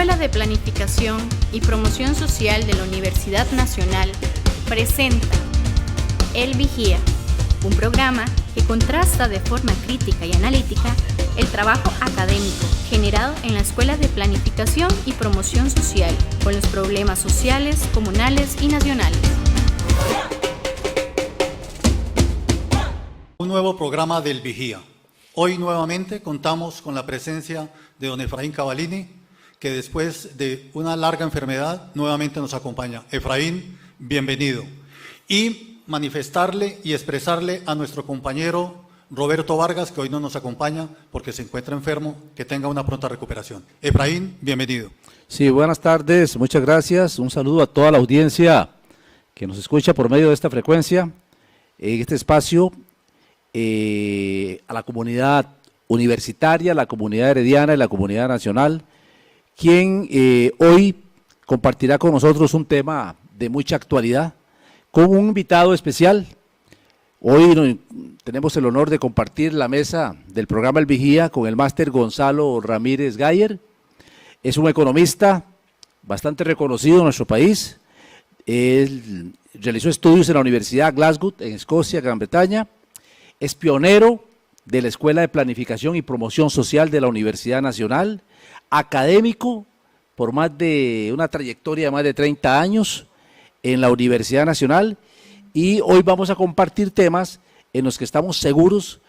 Escuela de Planificación y Promoción Social de la Universidad Nacional presenta El Vigía, un programa que contrasta de forma crítica y analítica el trabajo académico generado en la Escuela de Planificación y Promoción Social con los problemas sociales, comunales y nacionales. Un nuevo programa del Vigía. Hoy nuevamente contamos con la presencia de don Efraín Cavallini, que después de una larga enfermedad nuevamente nos acompaña. Efraín, bienvenido. Y manifestarle y expresarle a nuestro compañero Roberto Vargas, que hoy no nos acompaña porque se encuentra enfermo, que tenga una pronta recuperación. Efraín, bienvenido. Sí, buenas tardes, muchas gracias. Un saludo a toda la audiencia que nos escucha por medio de esta frecuencia, en este espacio, a la comunidad universitaria, la comunidad herediana y la comunidad nacional, quien hoy compartirá con nosotros un tema de mucha actualidad, con un invitado especial. Hoy tenemos el honor de compartir la mesa del programa El Vigía con el máster Gonzalo Ramírez Gayer. Es un economista bastante reconocido en nuestro país. Él realizó estudios en la Universidad Glasgow, en Escocia, Gran Bretaña. Es pionero de la Escuela de Planificación y Promoción Social de la Universidad Nacional, académico por más de una trayectoria de más de 30 años en la Universidad Nacional, y hoy vamos a compartir temas en los que estamos seguros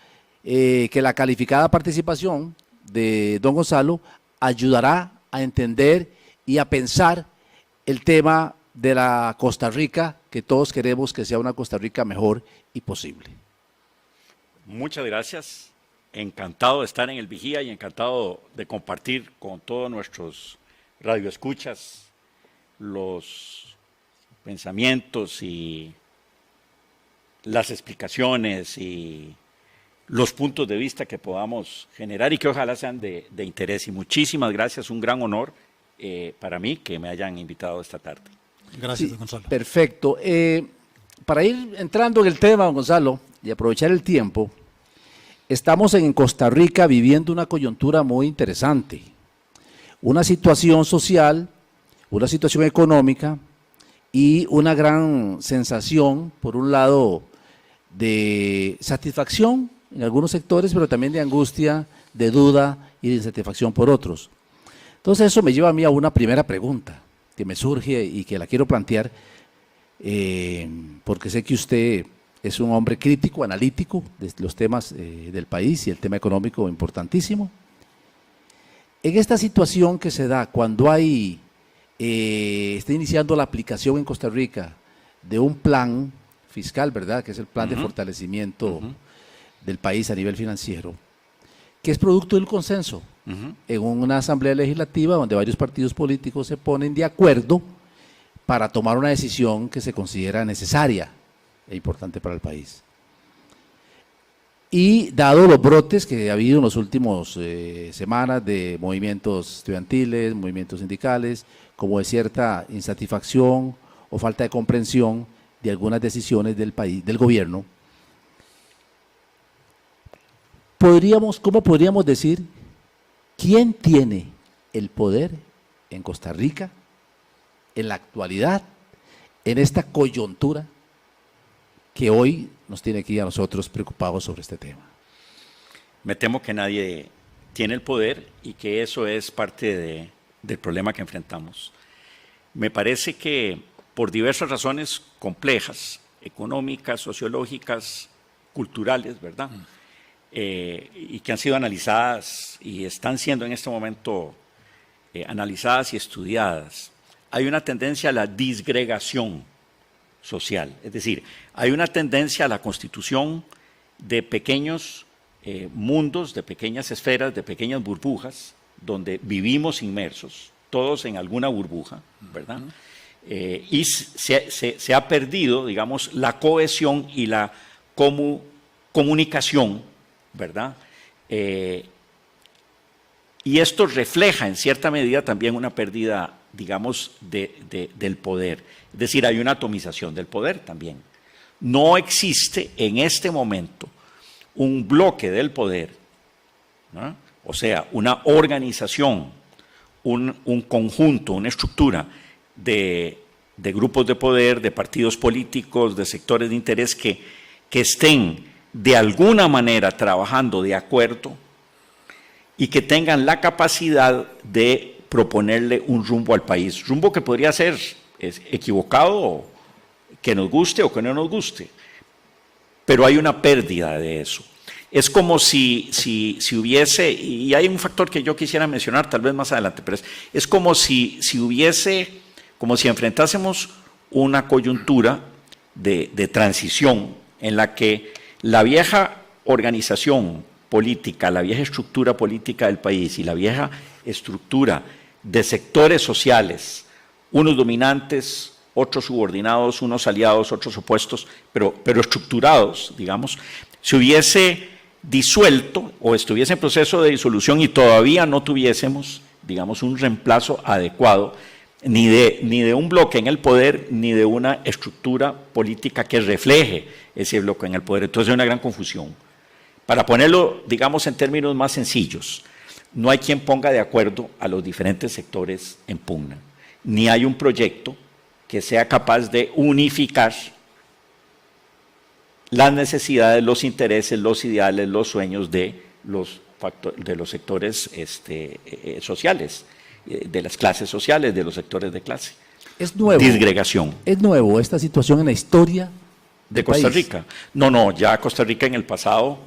que la calificada participación de don Gonzalo ayudará a entender y a pensar el tema de la Costa Rica, que todos queremos que sea una Costa Rica mejor y posible. Muchas gracias, encantado de estar en El Vigía y encantado de compartir con todos nuestros radioescuchas los pensamientos y las explicaciones y los puntos de vista que podamos generar y que ojalá sean de interés. Y muchísimas gracias, un gran honor para mí que me hayan invitado esta tarde. Gracias, Sí, Gonzalo. Perfecto. Para ir entrando en el tema, don Gonzalo, y aprovechar el tiempo, estamos en Costa Rica viviendo una coyuntura muy interesante, una situación social, una situación económica y una gran sensación, por un lado, de satisfacción en algunos sectores, pero también de angustia, de duda y de insatisfacción por otros. Entonces eso me lleva a mí a una primera pregunta que me surge y que la quiero plantear, porque sé que usted es un hombre crítico, analítico de los temas del país y el tema económico importantísimo. En esta situación que se da cuando está iniciando la aplicación en Costa Rica de un plan fiscal, ¿verdad?, que es el plan de fortalecimiento del país a nivel financiero, que es producto del consenso en una asamblea legislativa donde varios partidos políticos se ponen de acuerdo para tomar una decisión que se considera necesaria e importante para el país. Y dado los brotes que ha habido en las últimas semanas de movimientos estudiantiles, movimientos sindicales, como de cierta insatisfacción o falta de comprensión de algunas decisiones del país, del gobierno, ¿cómo podríamos decir quién tiene el poder en Costa Rica, en la actualidad, en esta coyuntura que hoy nos tiene aquí a nosotros preocupados sobre este tema? Me temo que nadie tiene el poder y que eso es parte del problema que enfrentamos. Me parece que por diversas razones complejas, económicas, sociológicas, culturales, ¿verdad?, y que han sido analizadas y están siendo en este momento analizadas y estudiadas, hay una tendencia a la disgregación social, es decir, hay una tendencia a la constitución de pequeños mundos, de pequeñas esferas, de pequeñas burbujas, donde vivimos inmersos, todos en alguna burbuja, ¿verdad? Y se ha perdido, digamos, la cohesión y la comunicación, ¿verdad? Y esto refleja en cierta medida también una pérdida, digamos, del poder. Es decir, hay una atomización del poder también. No existe en este momento un bloque del poder, ¿no?, o sea, una organización un conjunto, una estructura de grupos de poder, de partidos políticos, de sectores de interés que estén de alguna manera trabajando de acuerdo y que tengan la capacidad de proponerle un rumbo al país, rumbo que podría ser equivocado, que nos guste o que no nos guste, pero hay una pérdida de eso. Es como si hubiese, y hay un factor que yo quisiera mencionar tal vez más adelante, pero es como si enfrentásemos una coyuntura de transición en la que la vieja organización política, la vieja estructura política del país y la vieja estructura de sectores sociales, unos dominantes, otros subordinados, unos aliados, otros opuestos, pero estructurados, digamos, se hubiese disuelto o estuviese en proceso de disolución y todavía no tuviésemos, digamos, un reemplazo adecuado ni de un bloque en el poder, ni de una estructura política que refleje ese bloque en el poder. Entonces hay una gran confusión. Para ponerlo, digamos, en términos más sencillos, no hay quien ponga de acuerdo a los diferentes sectores en pugna, ni hay un proyecto que sea capaz de unificar las necesidades, los intereses, los ideales, los sueños de los sectores sociales, de las clases sociales, de los sectores de clase. Es nuevo. Disgregación. Es nuevo esta situación en la historia de Costa Rica. No, ya Costa Rica en el pasado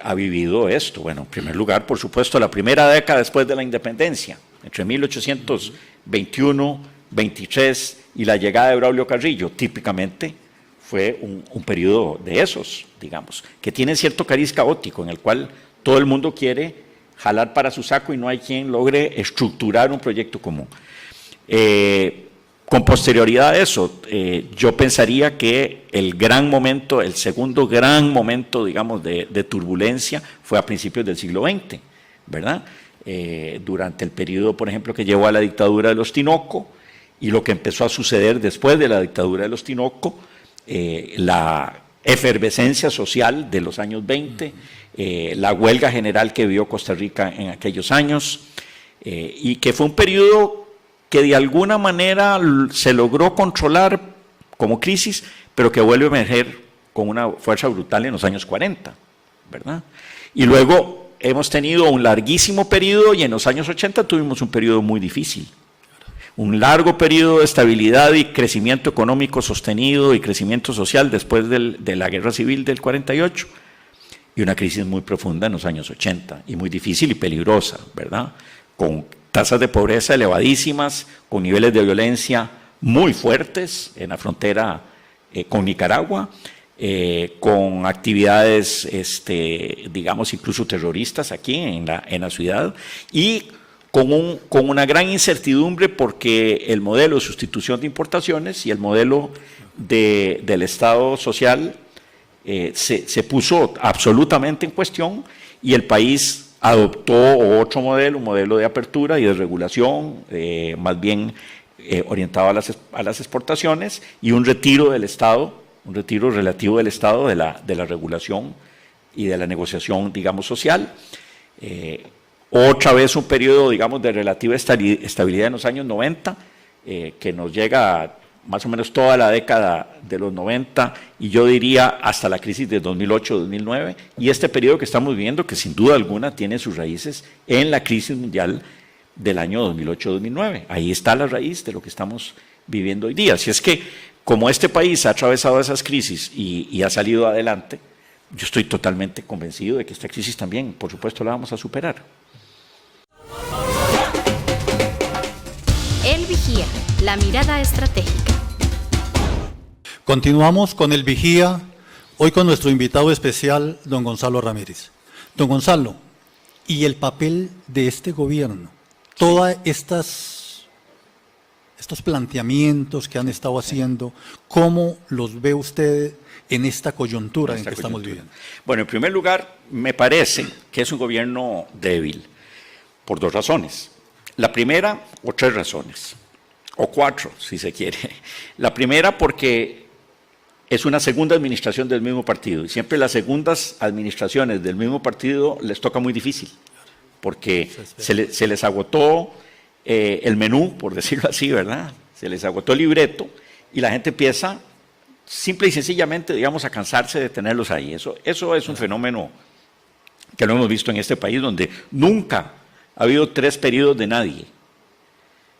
ha vivido esto. Bueno, en primer lugar, por supuesto, la primera década después de la independencia, entre 1821, 23 y la llegada de Braulio Carrillo, típicamente fue un periodo de esos, digamos, que tiene cierto cariz caótico en el cual todo el mundo quiere jalar para su saco y no hay quien logre estructurar un proyecto común. Con posterioridad a eso, yo pensaría que el segundo gran momento, digamos, de turbulencia fue a principios del siglo XX, ¿verdad? Durante el periodo, por ejemplo, que llevó a la dictadura de los Tinoco y lo que empezó a suceder después de la dictadura de los Tinoco, la efervescencia social de los años 20, la huelga general que vivió Costa Rica en aquellos años, y que fue un periodo que de alguna manera se logró controlar como crisis, pero que vuelve a emerger con una fuerza brutal en los años 40, ¿verdad? Y luego hemos tenido un larguísimo periodo y en los años 80 tuvimos un periodo muy difícil. Un largo periodo de estabilidad y crecimiento económico sostenido y crecimiento social después de la guerra civil del 48 y una crisis muy profunda en los años 80 y muy difícil y peligrosa, ¿verdad? Con tasas de pobreza elevadísimas, con niveles de violencia muy fuertes en la frontera con Nicaragua, con actividades, digamos, incluso terroristas aquí en la ciudad y con una gran incertidumbre porque el modelo de sustitución de importaciones y el modelo del Estado social se puso absolutamente en cuestión y el país adoptó otro modelo, un modelo de apertura y de regulación, más bien orientado a las exportaciones y un retiro del Estado, un retiro relativo del Estado de la regulación y de la negociación, digamos, social. Otra vez un periodo, digamos, de relativa estabilidad en los años 90, que nos llega más o menos toda la década de los 90 y yo diría hasta la crisis de 2008-2009 y este periodo que estamos viviendo que sin duda alguna tiene sus raíces en la crisis mundial del año 2008-2009. Ahí está la raíz de lo que estamos viviendo hoy día. Así es que como este país ha atravesado esas crisis y ha salido adelante, yo estoy totalmente convencido de que esta crisis también, por supuesto, la vamos a superar. El Vigía, la mirada estratégica. Continuamos con El Vigía, hoy con nuestro invitado especial, don Gonzalo Ramírez. Don Gonzalo, ¿y el papel de este gobierno? Todos estos planteamientos que han estado haciendo, ¿cómo los ve usted en esta coyuntura en que estamos viviendo? Bueno, en primer lugar, me parece que es un gobierno débil, por dos razones. La primera, o tres razones, o cuatro, si se quiere. La primera, porque es una segunda administración del mismo partido, y siempre las segundas administraciones del mismo partido les toca muy difícil, porque se les agotó el menú, por decirlo así, ¿verdad? Se les agotó el libreto y la gente empieza simple y sencillamente, digamos, a cansarse de tenerlos ahí. Eso es un fenómeno que lo hemos visto en este país, donde nunca ha habido 3 periodos de nadie.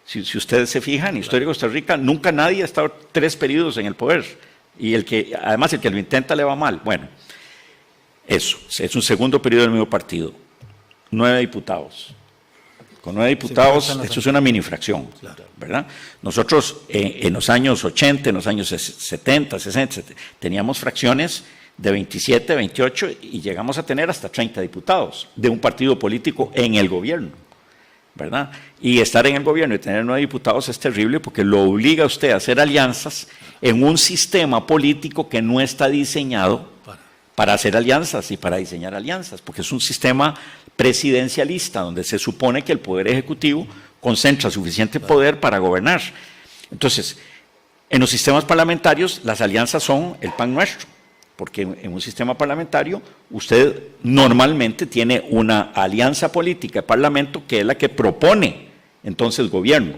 Si ustedes se fijan, en la historia de Costa Rica, nunca nadie ha estado 3 periodos en el poder. Y además el que lo intenta le va mal. Bueno, eso, es un segundo periodo del mismo partido. 9 diputados. Con 9 diputados, esto es una mini fracción, ¿verdad? Nosotros en los años 80, en los años 70, 60, teníamos fracciones de 27, 28 y llegamos a tener hasta 30 diputados de un partido político en el gobierno, ¿verdad? Y estar en el gobierno y tener 9 diputados es terrible porque lo obliga a usted a hacer alianzas en un sistema político que no está diseñado para hacer alianzas y para diseñar alianzas, porque es un sistema presidencialista, donde se supone que el Poder Ejecutivo concentra suficiente poder para gobernar. Entonces, en los sistemas parlamentarios, las alianzas son el pan nuestro, porque en un sistema parlamentario usted normalmente tiene una alianza política de parlamento que es la que propone entonces gobierno.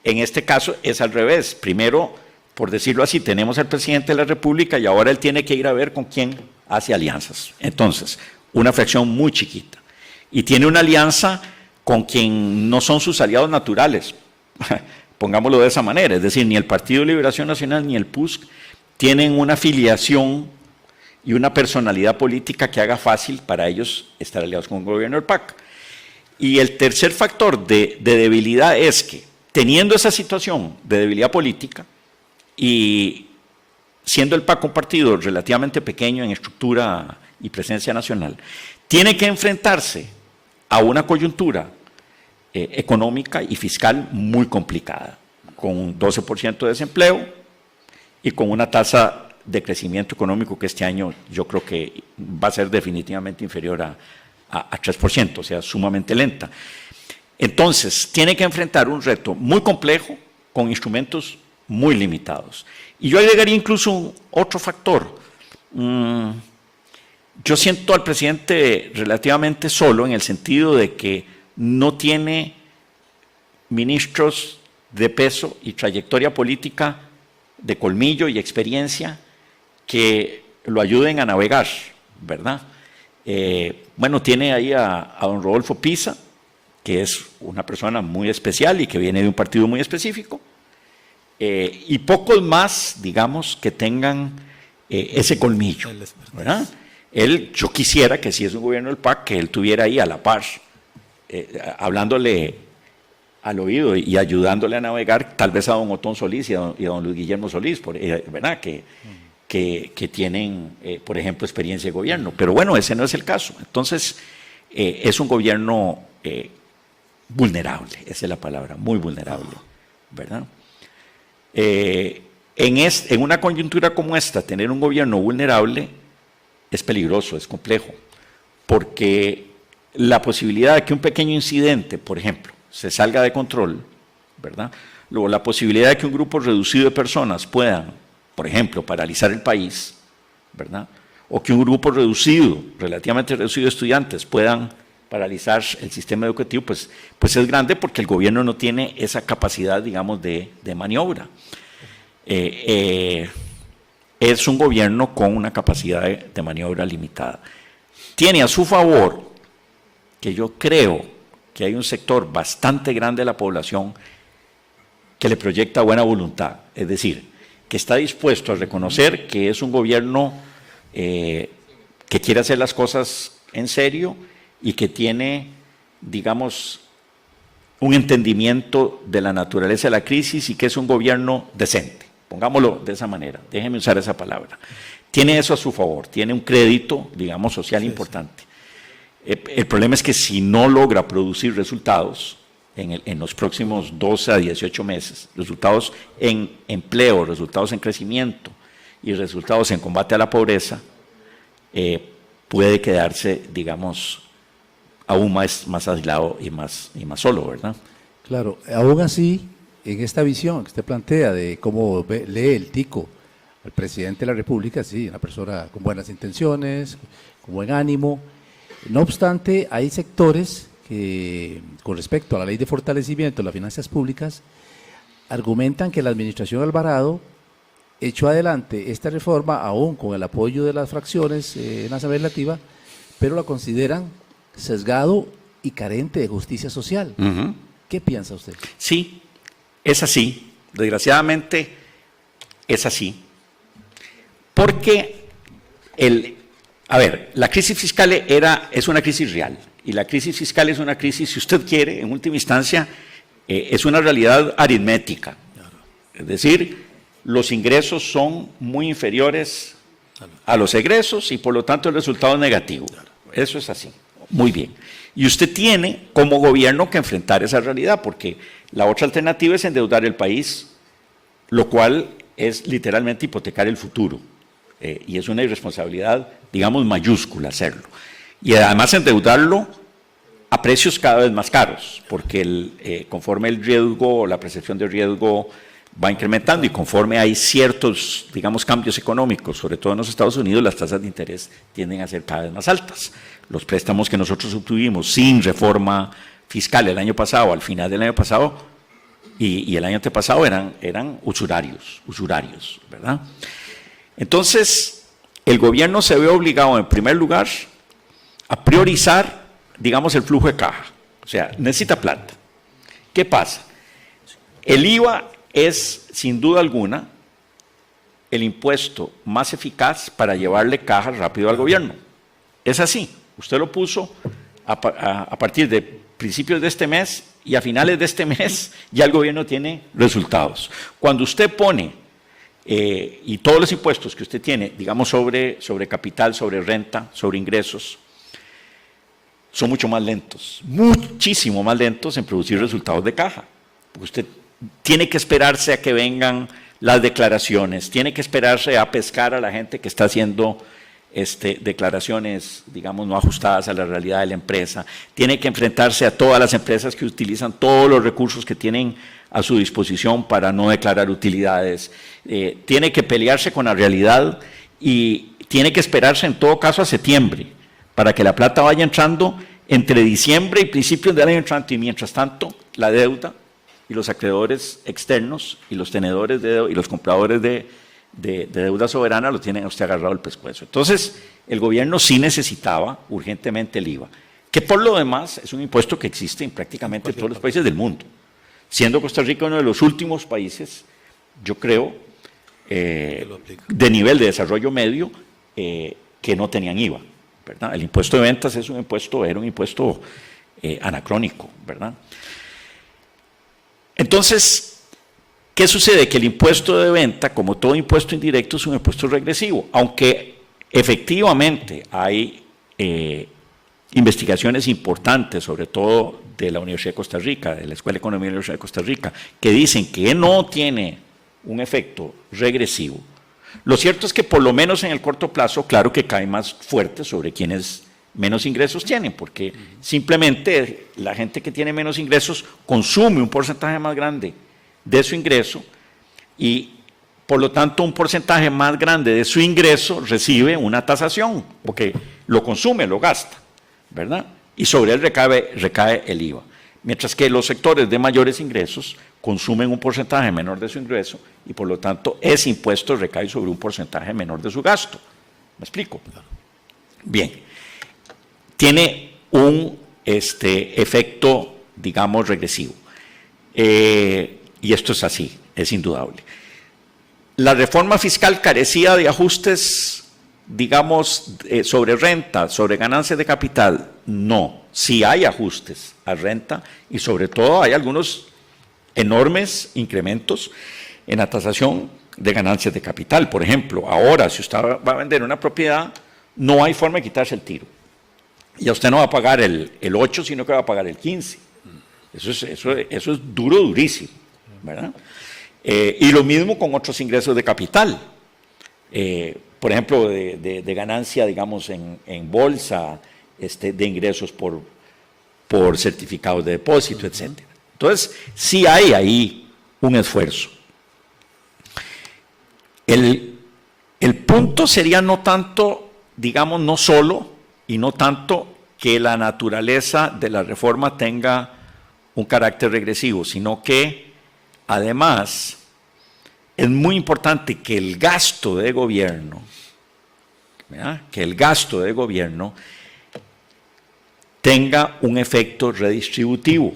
En este caso es al revés. Primero, por decirlo así, tenemos al presidente de la República y ahora él tiene que ir a ver con quién hace alianzas. Entonces, una fracción muy chiquita. Y tiene una alianza con quien no son sus aliados naturales, pongámoslo de esa manera, es decir, ni el Partido de Liberación Nacional ni el PUSC tienen una afiliación y una personalidad política que haga fácil para ellos estar aliados con el gobierno del PAC. Y el tercer factor de debilidad es que, teniendo esa situación de debilidad política y siendo el PAC un partido relativamente pequeño en estructura y presencia nacional, tiene que enfrentarse a una coyuntura económica y fiscal muy complicada, con un 12% de desempleo y con una tasa de crecimiento económico que este año yo creo que va a ser definitivamente inferior a 3%, o sea, sumamente lenta. Entonces, tiene que enfrentar un reto muy complejo con instrumentos muy limitados. Y yo agregaría incluso otro factor. Yo siento al presidente relativamente solo en el sentido de que no tiene ministros de peso y trayectoria política de colmillo y experiencia que lo ayuden a navegar, ¿verdad? Bueno, tiene ahí a don Rodolfo Pisa, que es una persona muy especial y que viene de un partido muy específico, y pocos más, digamos, que tengan ese colmillo, ¿verdad? Yo quisiera que si es un gobierno del PAC, que él tuviera ahí a la par, hablándole al oído y ayudándole a navegar, tal vez a don Otón Solís y a don Luis Guillermo Solís, ¿verdad? Que tienen, por ejemplo, experiencia de gobierno. Pero bueno, ese no es el caso. Entonces, es un gobierno vulnerable, esa es la palabra, muy vulnerable, ¿verdad? En una coyuntura como esta, tener un gobierno vulnerable es peligroso, es complejo, porque la posibilidad de que un pequeño incidente, por ejemplo, se salga de control, ¿verdad? Luego, la posibilidad de que un grupo reducido de personas puedan, por ejemplo, paralizar el país, ¿verdad? O que un grupo reducido, relativamente reducido de estudiantes puedan paralizar el sistema educativo, pues es grande porque el gobierno no tiene esa capacidad, digamos, de maniobra. Es un gobierno con una capacidad de maniobra limitada. Tiene a su favor que yo creo que hay un sector bastante grande de la población que le proyecta buena voluntad, es decir, que está dispuesto a reconocer que es un gobierno que quiere hacer las cosas en serio y que tiene, digamos, un entendimiento de la naturaleza de la crisis y que es un gobierno decente. Pongámoslo de esa manera, déjenme usar esa palabra. Tiene eso a su favor, tiene un crédito, digamos, social importante. El problema es que si no logra producir resultados en los próximos 12 a 18 meses, resultados en empleo, resultados en crecimiento y resultados en combate a la pobreza, puede quedarse, digamos, aún más aislado y más solo, ¿verdad? Claro, aún así, en esta visión que usted plantea de cómo lee el tico al presidente de la República, sí, una persona con buenas intenciones, con buen ánimo. No obstante, hay sectores con respecto a la ley de fortalecimiento de las finanzas públicas, argumentan que la administración Alvarado echó adelante esta reforma aún con el apoyo de las fracciones en la Asamblea Legislativa, pero la consideran sesgado y carente de justicia social. ¿Qué piensa usted? Sí, es así. Desgraciadamente es así. Porque la crisis fiscal es una crisis real. Y la crisis fiscal es una crisis, si usted quiere, en última instancia, es una realidad aritmética. Es decir, los ingresos son muy inferiores a los egresos y por lo tanto el resultado es negativo. Eso es así. Muy bien. Y usted tiene como gobierno que enfrentar esa realidad, porque la otra alternativa es endeudar el país, lo cual es literalmente hipotecar el futuro. Y es una irresponsabilidad, digamos, mayúscula hacerlo. Y además endeudarlo a precios cada vez más caros, porque conforme el riesgo, la percepción de riesgo va incrementando y conforme hay ciertos, digamos, cambios económicos, sobre todo en los Estados Unidos, las tasas de interés tienden a ser cada vez más altas. Los préstamos que nosotros obtuvimos sin reforma fiscal el año pasado, al final del año pasado y el año antepasado eran usurarios, ¿verdad? Entonces, el gobierno se ve obligado, en primer lugar, a priorizar, digamos, el flujo de caja. O sea, necesita plata. ¿Qué pasa? El IVA es, sin duda alguna, el impuesto más eficaz para llevarle caja rápido al gobierno. Es así. Usted lo puso a partir de principios de este mes y a finales de este mes ya el gobierno tiene resultados. Cuando usted pone y todos los impuestos que usted tiene, digamos, sobre capital, sobre renta, sobre ingresos, son mucho más lentos, muchísimo más lentos en producir resultados de caja. Porque usted tiene que esperarse a que vengan las declaraciones, tiene que esperarse a pescar a la gente que está haciendo declaraciones, digamos, no ajustadas a la realidad de la empresa, tiene que enfrentarse a todas las empresas que utilizan todos los recursos que tienen a su disposición para no declarar utilidades, tiene que pelearse con la realidad y tiene que esperarse en todo caso a septiembre para que la plata vaya entrando entre diciembre y principios del año entrante, y mientras tanto la deuda y los acreedores externos y los tenedores de deuda y los compradores de deuda soberana lo tienen a usted agarrado el pescuezo. Entonces, el gobierno sí necesitaba urgentemente el IVA, que por lo demás es un impuesto que existe en prácticamente todos los países del mundo, siendo Costa Rica uno de los últimos países, yo creo, de nivel de desarrollo medio, que no tenían IVA, ¿verdad? El impuesto de ventas era un impuesto anacrónico, ¿verdad? Entonces, ¿qué sucede? Que el impuesto de venta, como todo impuesto indirecto, es un impuesto regresivo, aunque efectivamente hay investigaciones importantes, sobre todo de la Universidad de Costa Rica, de la Escuela de Economía de la Universidad de Costa Rica, que dicen que no tiene un efecto regresivo. Lo cierto es que por lo menos en el corto plazo, claro que cae más fuerte sobre quienes menos ingresos tienen, porque simplemente la gente que tiene menos ingresos consume un porcentaje más grande de su ingreso y por lo tanto un porcentaje más grande de su ingreso recibe una tasación, porque lo consume, lo gasta, ¿verdad? Y sobre él recae el IVA. Mientras que los sectores de mayores ingresos consumen un porcentaje menor de su ingreso y por lo tanto ese impuesto recae sobre un porcentaje menor de su gasto. ¿Me explico? Bien. Tiene un efecto, digamos, regresivo. Y esto es así, es indudable. La reforma fiscal carecía de ajustes, digamos, sobre renta, sobre ganancias de capital. No, sí hay ajustes a renta y sobre todo hay algunos enormes incrementos en la tasación de ganancias de capital. Por ejemplo, ahora si usted va a vender una propiedad, no hay forma de quitarse el tiro. Y usted no va a pagar el 8, sino que va a pagar el 15. Eso es durísimo, ¿verdad? Y lo mismo con otros ingresos de capital. Por ejemplo, de ganancia, digamos, en bolsa, de ingresos por certificados de depósito, etc. Entonces, sí hay ahí un esfuerzo. El punto sería no tanto, digamos, no solo y no tanto que la naturaleza de la reforma tenga un carácter regresivo, sino que además es muy importante que el gasto de gobierno, ¿verdad?, que el gasto de gobierno tenga un efecto redistributivo.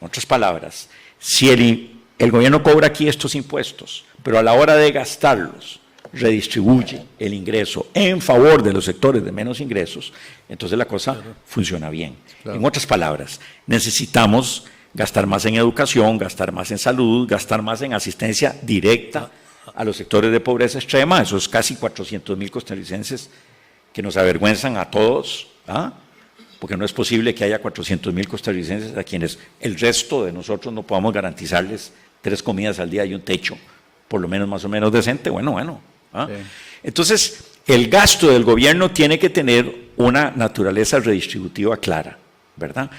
En otras palabras, si el gobierno cobra aquí estos impuestos, pero a la hora de gastarlos redistribuye el ingreso en favor de los sectores de menos ingresos, entonces la cosa funciona bien. En otras palabras, necesitamos gastar más en educación, gastar más en salud, gastar más en asistencia directa a los sectores de pobreza extrema, esos casi 400,000 costarricenses que nos avergüenzan a todos, ¿ah?, porque no es posible que haya 400,000 costarricenses a quienes el resto de nosotros no podamos garantizarles 3 comidas al día y un techo, por lo menos más o menos decente. Bueno, ¿ah? Sí. Entonces, el gasto del gobierno tiene que tener una naturaleza redistributiva clara, ¿verdad?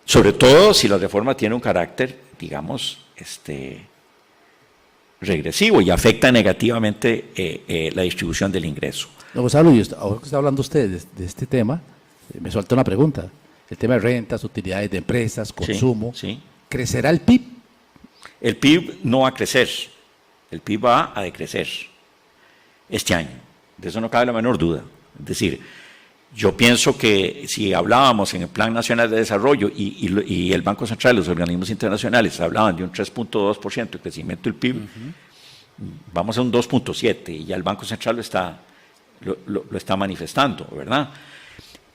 Sobre todo si la reforma tiene un carácter, digamos, regresivo y afecta negativamente la distribución del ingreso. No, Gonzalo, ahora que está hablando usted de este tema, me suelta una pregunta. El tema de rentas, utilidades de empresas, consumo. Sí. ¿Crecerá el PIB? El PIB no va a crecer. El PIB va a decrecer este año. De eso no cabe la menor duda. Es decir, yo pienso que si hablábamos en el Plan Nacional de Desarrollo y el Banco Central, los organismos internacionales hablaban de un 3.2% de crecimiento del PIB, vamos a un 2.7% y ya el Banco Central lo está manifestando, ¿verdad?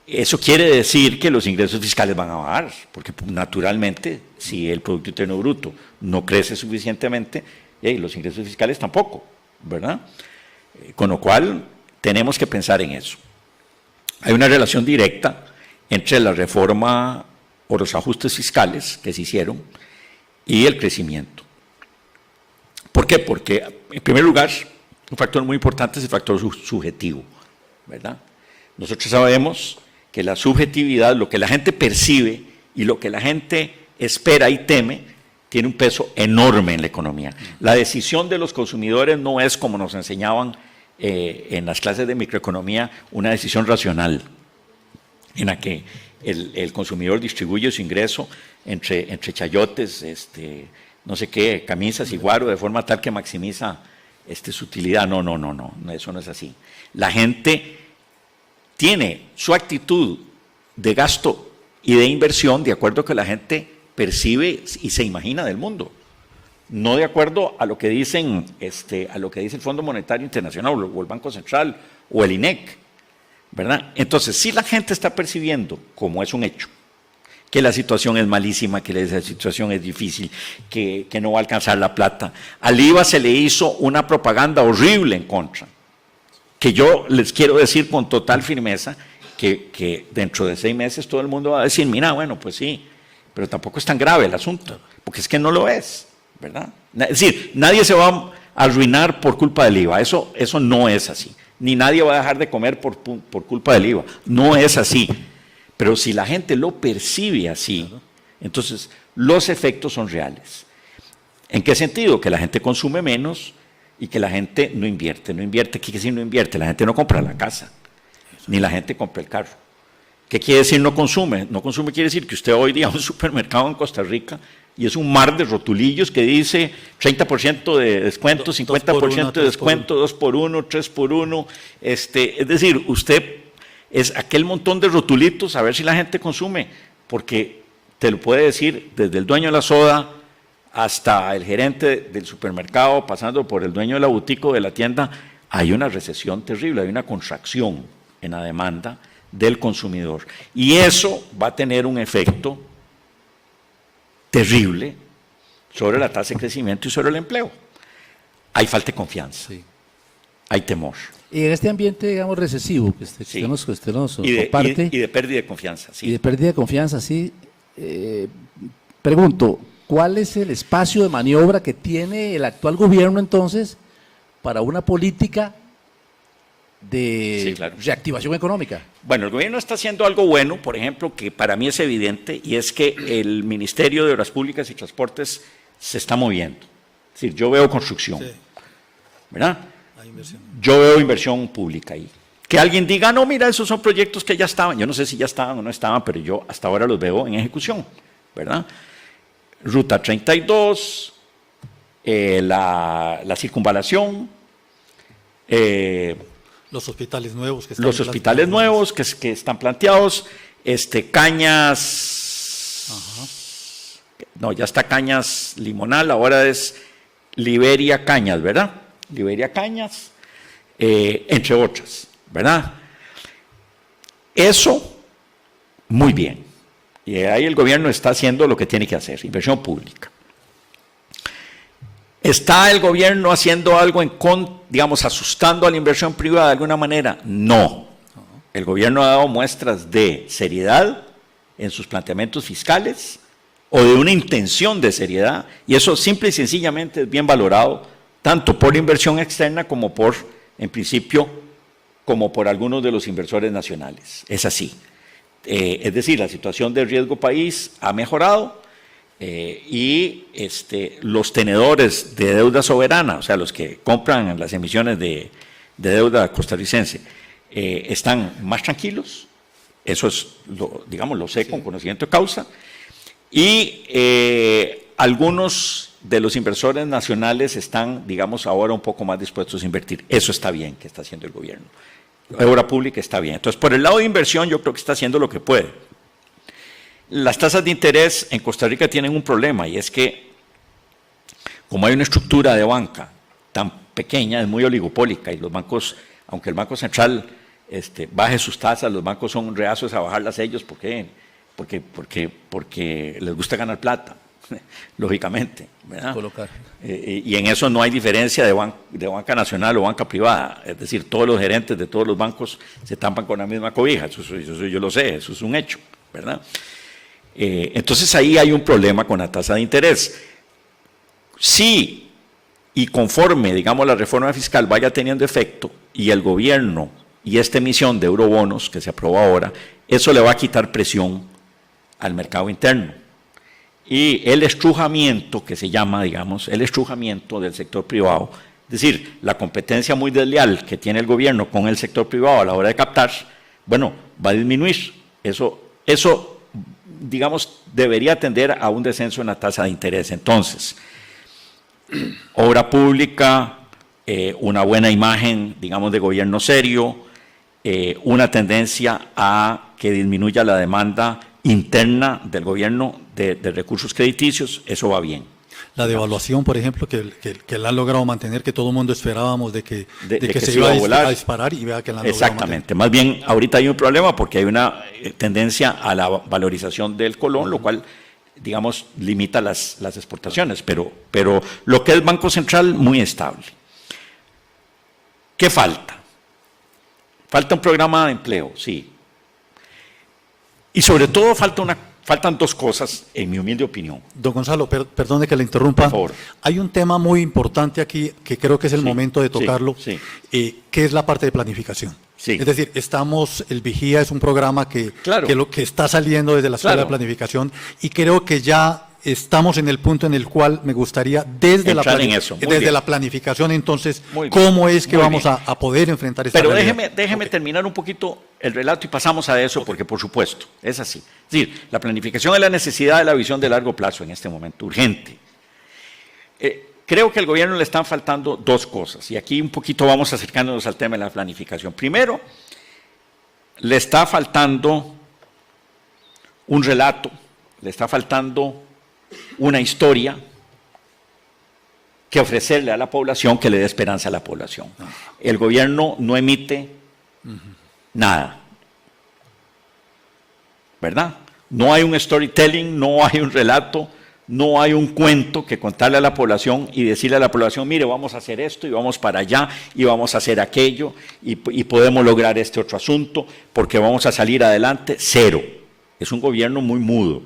Eso quiere decir que los ingresos fiscales van a bajar, porque naturalmente, si el Producto Interno Bruto no crece suficientemente, los ingresos fiscales tampoco, ¿verdad? Con lo cual, tenemos que pensar en eso. Hay una relación directa entre la reforma o los ajustes fiscales que se hicieron y el crecimiento. ¿Por qué? Porque, en primer lugar, un factor muy importante es el factor subjetivo, ¿verdad? Nosotros sabemos que la subjetividad, lo que la gente percibe y lo que la gente espera y teme, tiene un peso enorme en la economía. La decisión de los consumidores no es, como nos enseñaban en las clases de microeconomía, una decisión racional, en la que el consumidor distribuye su ingreso entre chayotes, no sé qué, camisas y guaro, de forma tal que maximiza su utilidad. No, eso no es así. La gente tiene su actitud de gasto y de inversión de acuerdo a que la gente percibe y se imagina del mundo, no de acuerdo a lo que dicen a lo que dice el Fondo Monetario Internacional o el Banco Central o el INEC, ¿verdad? Entonces, si la gente está percibiendo, como es un hecho, que la situación es malísima, que la situación es difícil, que no va a alcanzar la plata, al IVA se le hizo una propaganda horrible en contra, que yo les quiero decir con total firmeza que dentro de 6 meses todo el mundo va a decir, mira, bueno, pues sí, pero tampoco es tan grave el asunto, porque es que no lo es, ¿verdad? Es decir, nadie se va a arruinar por culpa del IVA, eso no es así, ni nadie va a dejar de comer por culpa del IVA, no es así, pero si la gente lo percibe así, entonces los efectos son reales. ¿En qué sentido? Que la gente consume menos y que la gente no invierte. ¿Qué quiere decir no invierte? La gente no compra la casa, ni la gente compra el carro. ¿Qué quiere decir no consume? No consume quiere decir que usted hoy día va a un supermercado en Costa Rica y es un mar de rotulillos que dice 30% de descuento, 50% de descuento, 2 por 1, 3 por 1. Es decir, usted es aquel montón de rotulitos a ver si la gente consume, porque te lo puede decir desde el dueño de la soda hasta el gerente del supermercado, pasando por el dueño de la boutique o de la tienda. Hay una recesión terrible, hay una contracción en la demanda del consumidor. Y eso va a tener un efecto terrible sobre la tasa de crecimiento y sobre el empleo. Hay falta de confianza, sí. Hay temor. Y en este ambiente, digamos, recesivo, que usted nos comparte. Y de pérdida de confianza, sí. Y de pérdida de confianza, sí. Pregunto, ¿cuál es el espacio de maniobra que tiene el actual gobierno entonces para una política de reactivación económica? Bueno, el gobierno está haciendo algo bueno, por ejemplo, que para mí es evidente, y es que el Ministerio de Obras Públicas y Transportes se está moviendo. Es decir, yo veo construcción, ¿verdad? Yo veo inversión pública ahí. que alguien diga, no, mira, esos son proyectos que ya estaban. Yo no sé si ya estaban o no estaban, pero yo hasta ahora los veo en ejecución, ¿verdad? Ruta 32, la circunvalación, los hospitales nuevos que están los hospitales nuevos que están planteados, Cañas, Ajá. no, ya está Cañas Limonal, ahora es Liberia Cañas, ¿verdad? Liberia Cañas, entre otras, ¿verdad? Eso, muy bien. Y ahí el gobierno está haciendo lo que tiene que hacer, inversión pública. ¿Está el gobierno haciendo algo digamos, asustando a la inversión privada de alguna manera? No. El gobierno ha dado muestras de seriedad en sus planteamientos fiscales o de una intención de seriedad, y eso simple y sencillamente es bien valorado, tanto por la inversión externa como en principio, como por algunos de los inversores nacionales. Es así. Es decir, la situación de riesgo país ha mejorado y los tenedores de deuda soberana, o sea, los que compran las emisiones de deuda costarricense, están más tranquilos. Eso es, digamos, lo sé con conocimiento de causa. Y algunos de los inversores nacionales están, digamos, ahora un poco más dispuestos a invertir. Eso está bien que está haciendo el gobierno. La obra pública está bien. Entonces, por el lado de inversión, yo creo que está haciendo lo que puede. Las tasas de interés en Costa Rica tienen un problema, y es que, como hay una estructura de banca tan pequeña, es muy oligopólica, y los bancos, aunque el Banco Central baje sus tasas, los bancos son reacios a bajarlas ellos. ¿Por qué? Porque les gusta ganar plata, lógicamente, ¿verdad? Colocar. Y en eso no hay diferencia de banca nacional o banca privada. Es decir, todos los gerentes de todos los bancos se tampan con la misma cobija. Eso yo lo sé, eso es un hecho, ¿verdad? Entonces ahí hay un problema con la tasa de interés. Sí, y conforme, digamos, la reforma fiscal vaya teniendo efecto y el gobierno y esta emisión de eurobonos que se aprobó ahora, eso le va a quitar presión al mercado interno. Y el estrujamiento, que se llama, digamos, el estrujamiento del sector privado, es decir, la competencia muy desleal que tiene el gobierno con el sector privado a la hora de captar, bueno, va a disminuir. Eso digamos, debería tender a un descenso en la tasa de interés. Entonces, obra pública, una buena imagen, digamos, de gobierno serio, una tendencia a que disminuya la demanda interna del gobierno de recursos crediticios, eso va bien. La devaluación, por ejemplo, que la han logrado mantener, que todo el mundo esperábamos de que se iba iba a disparar, y vea que la han logrado exactamente. Más bien, ahorita hay un problema porque hay una tendencia a la valorización del colón, lo cual, digamos, limita las exportaciones, pero lo que es Banco Central, muy estable. ¿Qué falta? Falta un programa de empleo, sí. Y sobre todo faltan dos cosas, en mi humilde opinión. Don Gonzalo, perdone que le interrumpa. Por favor. Hay un tema muy importante aquí que creo que es el momento de tocarlo, sí. Que es la parte de planificación. Sí. Es decir, el Vigía es un programa que está saliendo desde la Escuela de Planificación, y creo que ya estamos en el punto en el cual me gustaría, desde la planificación, entonces, cómo es que vamos a poder enfrentar esta realidad. Pero déjeme terminar un poquito el relato y pasamos a eso, porque por supuesto, es así. Es decir, la planificación es la necesidad de la visión de largo plazo en este momento, urgente. Creo que al gobierno le están faltando dos cosas, y aquí un poquito vamos acercándonos al tema de la planificación. Primero, le está faltando un relato, le está faltando una historia que ofrecerle a la población que le dé esperanza a la población. El gobierno no emite nada, ¿verdad? No hay un storytelling, no hay un relato, no hay un cuento que contarle a la población y decirle a la población, mire, vamos a hacer esto y vamos para allá y vamos a hacer aquello y podemos lograr este otro asunto porque vamos a salir adelante. Cero. Es un gobierno muy mudo.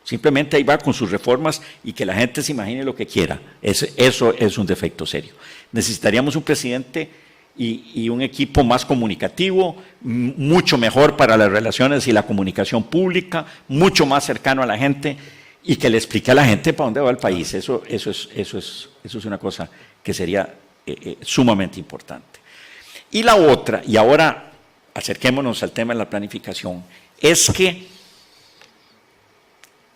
Simplemente ahí va con sus reformas y que la gente se imagine lo que quiera. Eso es un defecto serio. Necesitaríamos un presidente y un equipo más comunicativo, mucho mejor para las relaciones y la comunicación pública, mucho más cercano a la gente y que le explique a la gente para dónde va el país. Eso es una cosa que sería sumamente importante. Y la otra, y ahora acerquémonos al tema de la planificación, es que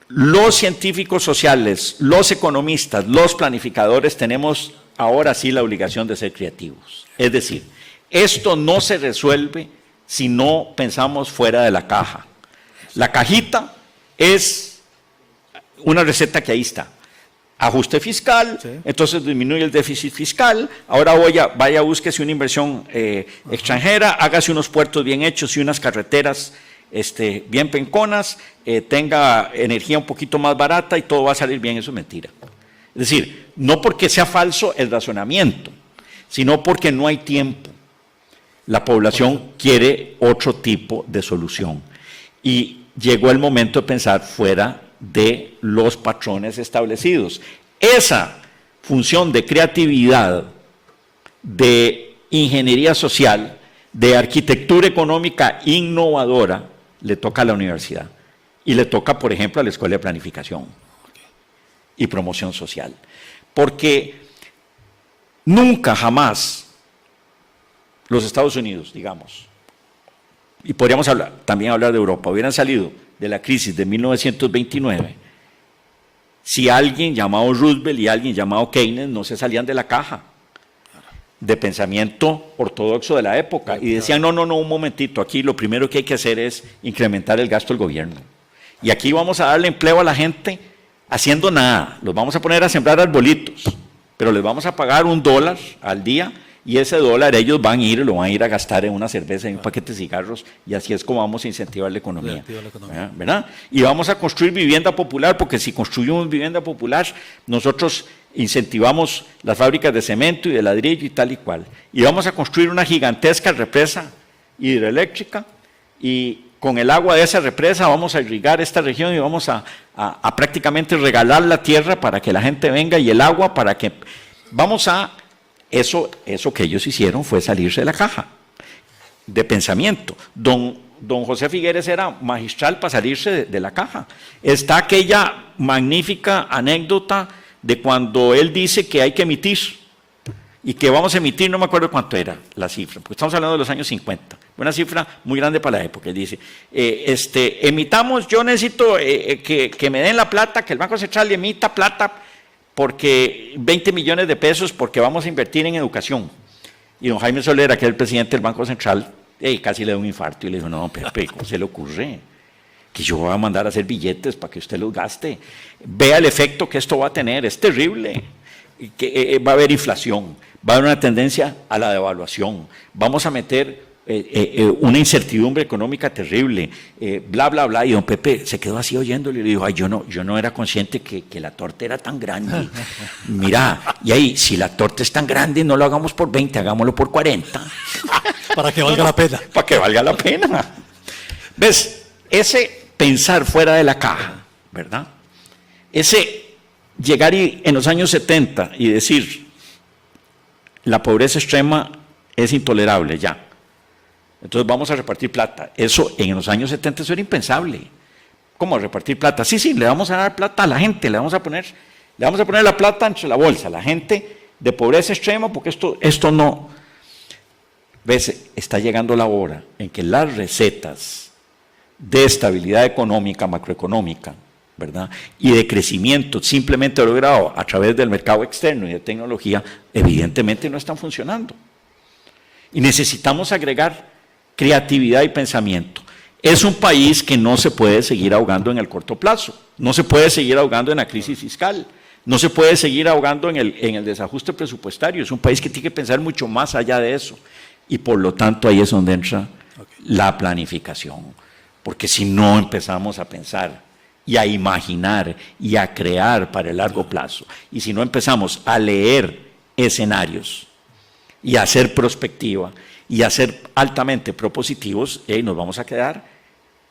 los científicos sociales, los economistas, los planificadores tenemos ahora sí la obligación de ser creativos. Es decir, esto no se resuelve si no pensamos fuera de la caja. La cajita es una receta que ahí está. Ajuste fiscal, sí. Entonces disminuye el déficit fiscal, ahora vaya, búsquese una inversión extranjera, hágase unos puertos bien hechos y unas carreteras bien penconas, tenga energía un poquito más barata y todo va a salir bien. Eso es mentira. Es decir, no porque sea falso el razonamiento, sino porque no hay tiempo. La población quiere otro tipo de solución y llegó el momento de pensar fuera de los patrones establecidos. Esa función de creatividad, de ingeniería social, de arquitectura económica innovadora, le toca a la universidad y le toca, por ejemplo, a la Escuela de Planificación y Promoción Social. Porque nunca, jamás, los Estados Unidos, digamos, y podríamos también hablar de Europa, hubieran salido de la crisis de 1929 si alguien llamado Roosevelt y alguien llamado Keynes no se salían de la caja de pensamiento ortodoxo de la época y decían, no, un momentito, aquí lo primero que hay que hacer es incrementar el gasto del gobierno. Y aquí vamos a darle empleo a la gente haciendo nada, los vamos a poner a sembrar arbolitos, pero les vamos a pagar $1 al día y ese $1 ellos lo van a ir a gastar en una cerveza, en un paquete de cigarros, y así es como vamos a incentivar la economía. ¿Verdad? Y vamos a construir vivienda popular, porque si construimos vivienda popular, nosotros incentivamos las fábricas de cemento y de ladrillo y tal y cual. Y vamos a construir una gigantesca represa hidroeléctrica, y con el agua de esa represa vamos a irrigar esta región y vamos a prácticamente regalar la tierra para que la gente venga y el agua para que... Vamos a... Eso que ellos hicieron fue salirse de la caja de pensamiento. Don José Figueres era magistral para salirse de la caja. Está aquella magnífica anécdota de cuando él dice que hay que emitir y que vamos a emitir, no me acuerdo cuánto era la cifra, porque estamos hablando de los años 50, una cifra muy grande para la época. Él dice, emitamos, yo necesito que me den la plata, que el Banco Central emita plata, porque 20 millones de pesos porque vamos a invertir en educación. Y don Jaime Soler, que es el presidente del Banco Central, casi le da un infarto y le dijo, no, Pepe, ¿cómo se le ocurre? Que yo voy a mandar a hacer billetes para que usted los gaste. Vea el efecto que esto va a tener, es terrible. Que va a haber inflación, va a haber una tendencia a la devaluación, vamos a meter una incertidumbre económica terrible, bla, bla, bla. Y don Pepe se quedó así oyéndole y le dijo, ay, yo no era consciente que la torta era tan grande. Mira, y ahí, si la torta es tan grande, no lo hagamos por 20, hagámoslo por 40. Para que valga la pena. Para que valga la pena. ¿Ves? Ese pensar fuera de la caja, ¿verdad? Ese llegar en los años 70 y decir, la pobreza extrema es intolerable ya. Entonces vamos a repartir plata. Eso en los años 70 eso era impensable. ¿Cómo repartir plata? Sí, le vamos a dar plata a la gente, le vamos a poner la plata entre la bolsa, la gente de pobreza extrema, porque esto no. ¿Ves? Está llegando la hora en que las recetas de estabilidad económica, macroeconómica, ¿verdad? Y de crecimiento simplemente logrado a través del mercado externo y de tecnología, evidentemente no están funcionando. Y necesitamos agregar creatividad y pensamiento. Es un país que no se puede seguir ahogando en el corto plazo, no se puede seguir ahogando en la crisis fiscal, no se puede seguir ahogando en el desajuste presupuestario. Es un país que tiene que pensar mucho más allá de eso. Y por lo tanto ahí es donde entra la planificación. Porque si no empezamos a pensar y a imaginar y a crear para el largo plazo, y si no empezamos a leer escenarios y a hacer prospectiva y a ser altamente propositivos, nos vamos a quedar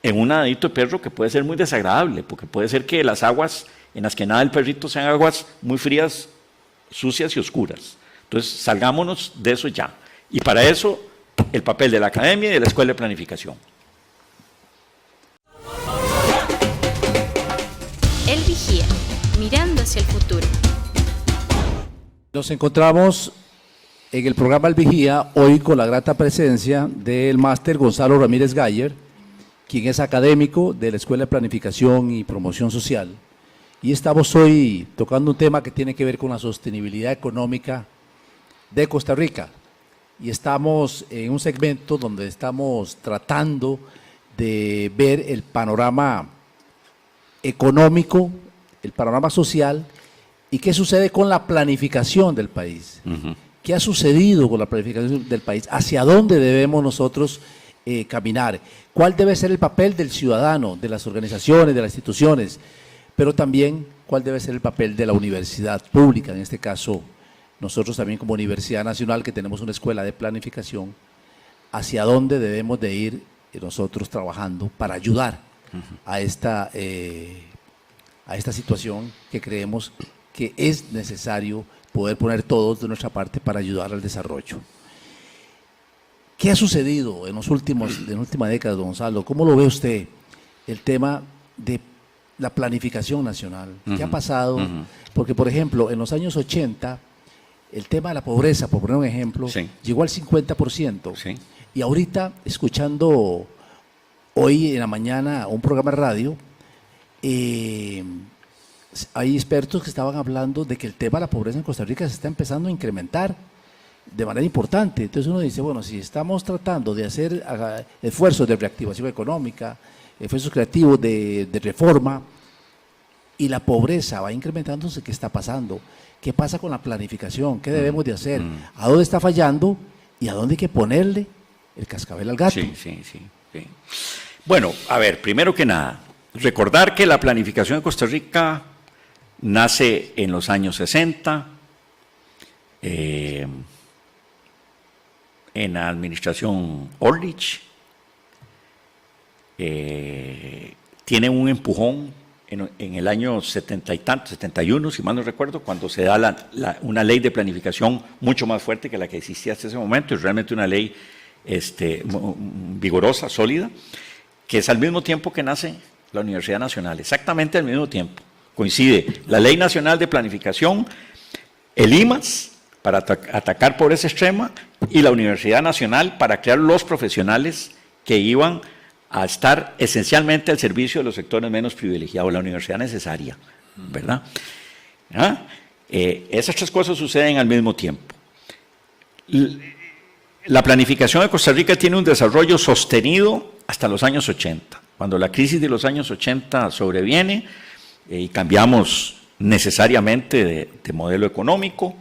en un nadadito de perro que puede ser muy desagradable, porque puede ser que las aguas en las que nada el perrito sean aguas muy frías, sucias y oscuras. Entonces salgámonos de eso ya. Y para eso el papel de la academia y de la escuela de planificación. El vigía, mirando hacia el futuro. Nos encontramos en el programa El Vigía, hoy con la grata presencia del máster Gonzalo Ramírez Gayer, quien es académico de la Escuela de Planificación y Promoción Social. Y estamos hoy tocando un tema que tiene que ver con la sostenibilidad económica de Costa Rica. Y estamos en un segmento donde estamos tratando de ver el panorama económico, el panorama social y qué sucede con la planificación del país. ¿Qué ha sucedido con la planificación del país? ¿Hacia dónde debemos nosotros caminar? ¿Cuál debe ser el papel del ciudadano, de las organizaciones, de las instituciones? Pero también, ¿cuál debe ser el papel de la universidad pública? En este caso, nosotros también como Universidad Nacional, que tenemos una escuela de planificación, ¿hacia dónde debemos de ir nosotros trabajando para ayudar a esta situación que creemos que es necesario poder poner todos de nuestra parte para ayudar al desarrollo? ¿Qué ha sucedido en la última década, don Gonzalo? ¿Cómo lo ve usted el tema de la planificación nacional? ¿Qué ha pasado? Porque, por ejemplo, en los años 80, el tema de la pobreza, por poner un ejemplo, llegó al 50%. Sí. Y ahorita, escuchando hoy en la mañana un programa de radio, hay expertos que estaban hablando de que el tema de la pobreza en Costa Rica se está empezando a incrementar de manera importante. Entonces uno dice, bueno, si estamos tratando de hacer esfuerzos de reactivación económica, esfuerzos creativos de reforma, y la pobreza va incrementándose, ¿qué está pasando? ¿Qué pasa con la planificación? ¿Qué debemos de hacer? ¿A dónde está fallando? ¿Y a dónde hay que ponerle el cascabel al gato? Sí. Bueno, a ver, primero que nada, recordar que la planificación de Costa Rica nace en los años 60, en la administración Orlich, tiene un empujón en el año 70 y tanto, 71, si mal no recuerdo, cuando se da una ley de planificación mucho más fuerte que la que existía hasta ese momento, y realmente una ley vigorosa, sólida, que es al mismo tiempo que nace la Universidad Nacional, exactamente al mismo tiempo. Coincide la Ley Nacional de Planificación, el IMAS, para atacar pobreza extrema, y la Universidad Nacional para crear los profesionales que iban a estar esencialmente al servicio de los sectores menos privilegiados, la universidad necesaria, ¿verdad? Esas tres cosas suceden al mismo tiempo. La planificación de Costa Rica tiene un desarrollo sostenido hasta los años 80. Cuando la crisis de los años 80 sobreviene y cambiamos necesariamente de modelo económico,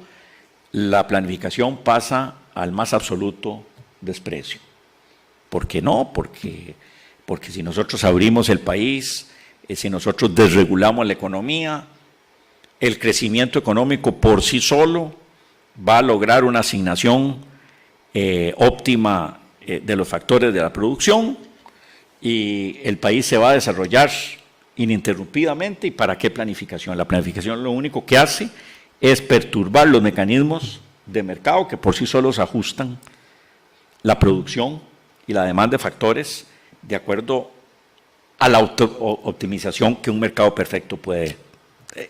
la planificación pasa al más absoluto desprecio. ¿Por qué no? Porque si nosotros abrimos el país, si nosotros desregulamos la economía, el crecimiento económico por sí solo va a lograr una asignación óptima de los factores de la producción y el país se va a desarrollar ininterrumpidamente. ¿Y para qué planificación? La planificación lo único que hace es perturbar los mecanismos de mercado que por sí solos ajustan la producción y la demanda de factores de acuerdo a la optimización que un mercado perfecto puede.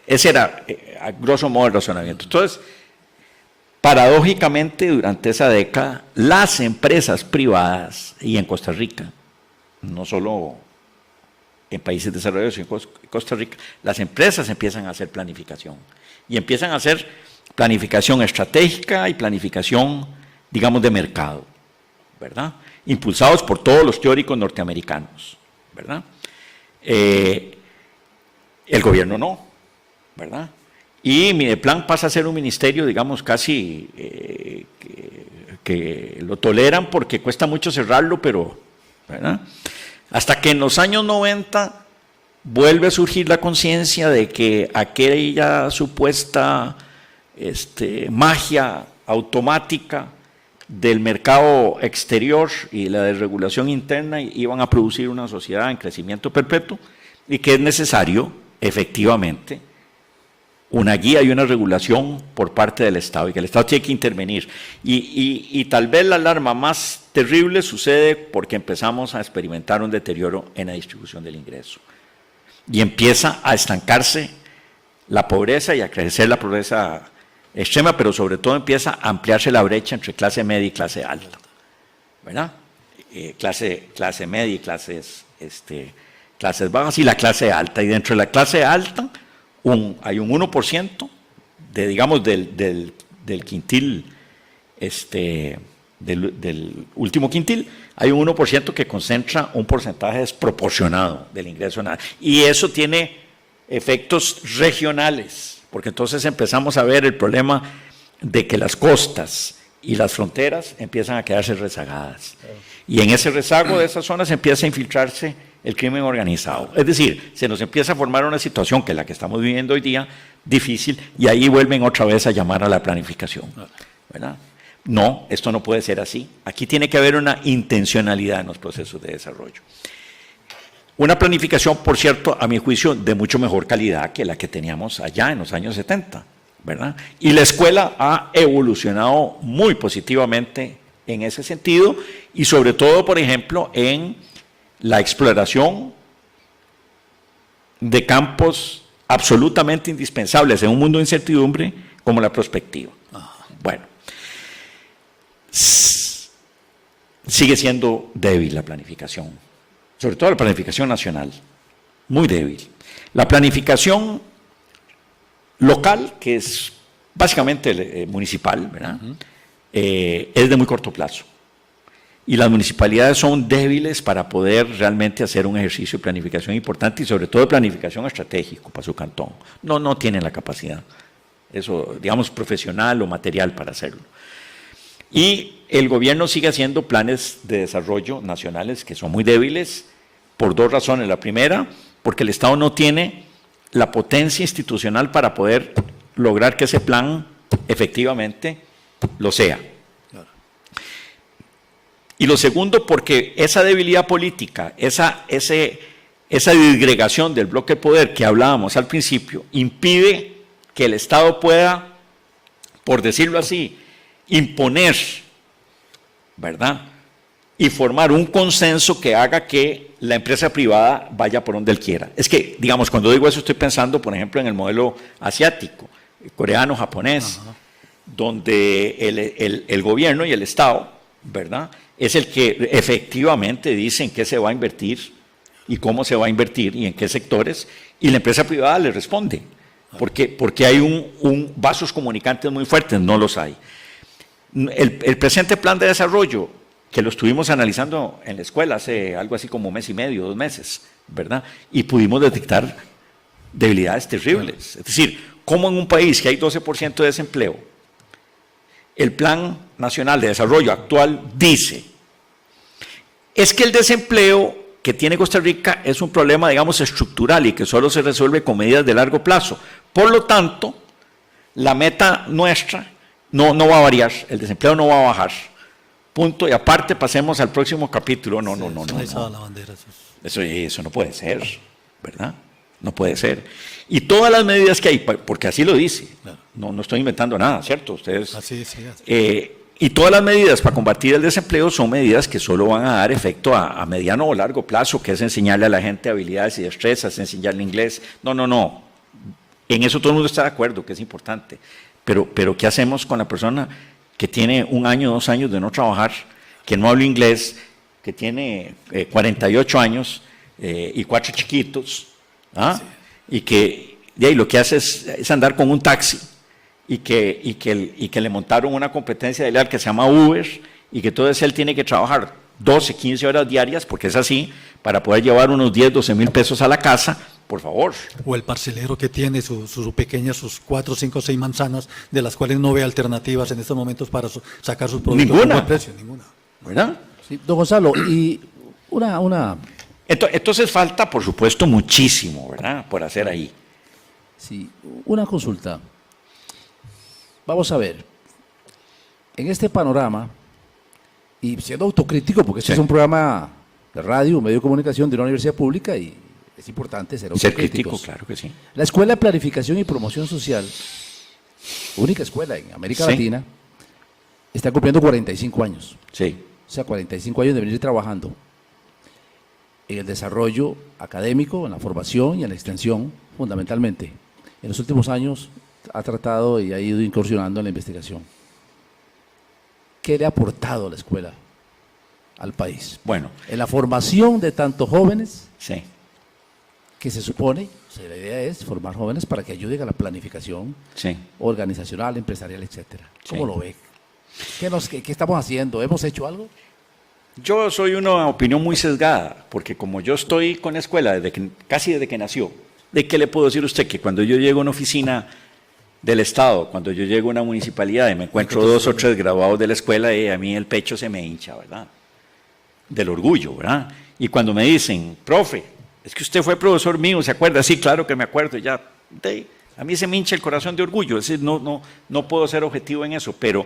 Ese era, a grosso modo, el razonamiento. Entonces, paradójicamente, durante esa década, las empresas privadas, y en Costa Rica, no solo en países desarrollados, sino en Costa Rica, las empresas empiezan a hacer planificación. Y empiezan a hacer planificación estratégica y planificación, digamos, de mercado, ¿verdad? Impulsados por todos los teóricos norteamericanos, ¿verdad? El gobierno no, ¿verdad? Y Mideplan pasa a ser un ministerio, digamos, casi que lo toleran porque cuesta mucho cerrarlo, pero, ¿verdad? Hasta que en los años 90 vuelve a surgir la conciencia de que aquella supuesta magia automática del mercado exterior y la desregulación interna iban a producir una sociedad en crecimiento perpetuo y que es necesario, efectivamente, una guía y una regulación por parte del Estado y que el Estado tiene que intervenir. Y tal vez la alarma más terrible sucede porque empezamos a experimentar un deterioro en la distribución del ingreso y empieza a estancarse la pobreza y a crecer la pobreza extrema, pero sobre todo empieza a ampliarse la brecha entre clase media y clase alta, ¿verdad? Clase media y clases bajas y la clase alta. Y dentro de la clase alta hay un 1% de, digamos, del quintil, del último quintil, hay un 1% que concentra un porcentaje desproporcionado del ingreso nacional. Y eso tiene efectos regionales, porque entonces empezamos a ver el problema de que las costas y las fronteras empiezan a quedarse rezagadas. Y en ese rezago de esas zonas empieza a infiltrarse el crimen organizado. Es decir, se nos empieza a formar una situación que es la que estamos viviendo hoy día, difícil, y ahí vuelven otra vez a llamar a la planificación, ¿verdad? No, esto no puede ser así. Aquí tiene que haber una intencionalidad en los procesos de desarrollo. Una planificación, por cierto, a mi juicio, de mucho mejor calidad que la que teníamos allá en los años 70, ¿verdad? Y la escuela ha evolucionado muy positivamente en ese sentido y sobre todo, por ejemplo, en la exploración de campos absolutamente indispensables en un mundo de incertidumbre como la prospectiva. Bueno, sigue siendo débil la planificación, sobre todo la planificación nacional, muy débil. La planificación local, que es básicamente municipal, ¿verdad? Es de muy corto plazo. Y las municipalidades son débiles para poder realmente hacer un ejercicio de planificación importante y sobre todo de planificación estratégico para su cantón. No tienen la capacidad, eso, digamos, profesional o material para hacerlo. Y el gobierno sigue haciendo planes de desarrollo nacionales que son muy débiles por dos razones. La primera, porque el Estado no tiene la potencia institucional para poder lograr que ese plan efectivamente lo sea. Y lo segundo, porque esa debilidad política, esa disgregación del bloque de poder que hablábamos al principio, impide que el Estado pueda, por decirlo así, imponer, ¿verdad? Y formar un consenso que haga que la empresa privada vaya por donde él quiera. Es que, digamos, cuando digo eso estoy pensando, por ejemplo, en el modelo asiático, coreano, japonés, donde el gobierno y el Estado, ¿verdad?, es el que efectivamente dice en qué se va a invertir y cómo se va a invertir y en qué sectores, y la empresa privada le responde, porque hay vasos comunicantes muy fuertes, no los hay. El presente plan de desarrollo, que lo estuvimos analizando en la escuela hace algo así como 1 mes y medio, 2 meses, ¿verdad?, y pudimos detectar debilidades terribles. Es decir, cómo en un país que hay 12% de desempleo, el Plan Nacional de Desarrollo actual dice, es que el desempleo que tiene Costa Rica es un problema, digamos, estructural y que solo se resuelve con medidas de largo plazo. Por lo tanto, la meta nuestra no va a variar, el desempleo no va a bajar. Punto, y aparte pasemos al próximo capítulo. No. Eso no puede ser, ¿verdad? No puede ser. Y todas las medidas que hay, porque así lo dice, no estoy inventando nada, ¿cierto? Ustedes. Así. Y todas las medidas para combatir el desempleo son medidas que solo van a dar efecto a mediano o largo plazo, que es enseñarle a la gente habilidades y destrezas, enseñarle inglés. No. En eso todo el mundo está de acuerdo, que es importante. Pero ¿qué hacemos con la persona que tiene 1 año, 2 años de no trabajar, que no habla inglés, que tiene 48 años y 4 chiquitos? ¿Ah? Sí. Y que de ahí lo que hace es andar con un taxi y que le montaron una competencia de leal que se llama Uber y que entonces él tiene que trabajar 12, 15 horas diarias, porque es así, para poder llevar unos 10, 12 mil pesos a la casa, por favor. O el parcelero que tiene sus 4, 5, 6 manzanas, de las cuales no ve alternativas en estos momentos para sacar sus productos a buen precio. Ninguna. ¿Verdad? Sí, don Gonzalo, y una... Entonces falta, por supuesto, muchísimo, ¿verdad?, por hacer ahí. Sí, una consulta. Vamos a ver, en este panorama, y siendo autocrítico, porque este es un programa de radio, un medio de comunicación de una universidad pública, y es importante ser autocríticos. Ser crítico, claro que sí. La Escuela de Planificación y Promoción Social, única escuela en América Latina, está cumpliendo 45 años. Sí. O sea, 45 años de venir trabajando en el desarrollo académico, en la formación y en la extensión, fundamentalmente. En los últimos años ha tratado y ha ido incursionando en la investigación. ¿Qué le ha aportado la escuela al país? Bueno, En la formación de tantos jóvenes, sí. que se supone, o sea, la idea es formar jóvenes para que ayuden a la planificación Sí. organizacional, empresarial, etcétera. ¿Cómo Sí. lo ve? ¿Qué estamos haciendo? ¿Hemos hecho algo? Yo soy una opinión muy sesgada, porque como yo estoy con la escuela casi desde que nació, ¿de qué le puedo decir a usted? Que cuando yo llego a una oficina del Estado, cuando yo llego a una municipalidad y me encuentro 2 o 3 graduados de la escuela, a mí el pecho se me hincha, ¿verdad? Del orgullo, ¿verdad? Y cuando me dicen, profe, es que usted fue profesor mío, ¿se acuerda? Sí, claro que me acuerdo, ya. A mí se me hincha el corazón de orgullo, es decir, no puedo ser objetivo en eso, pero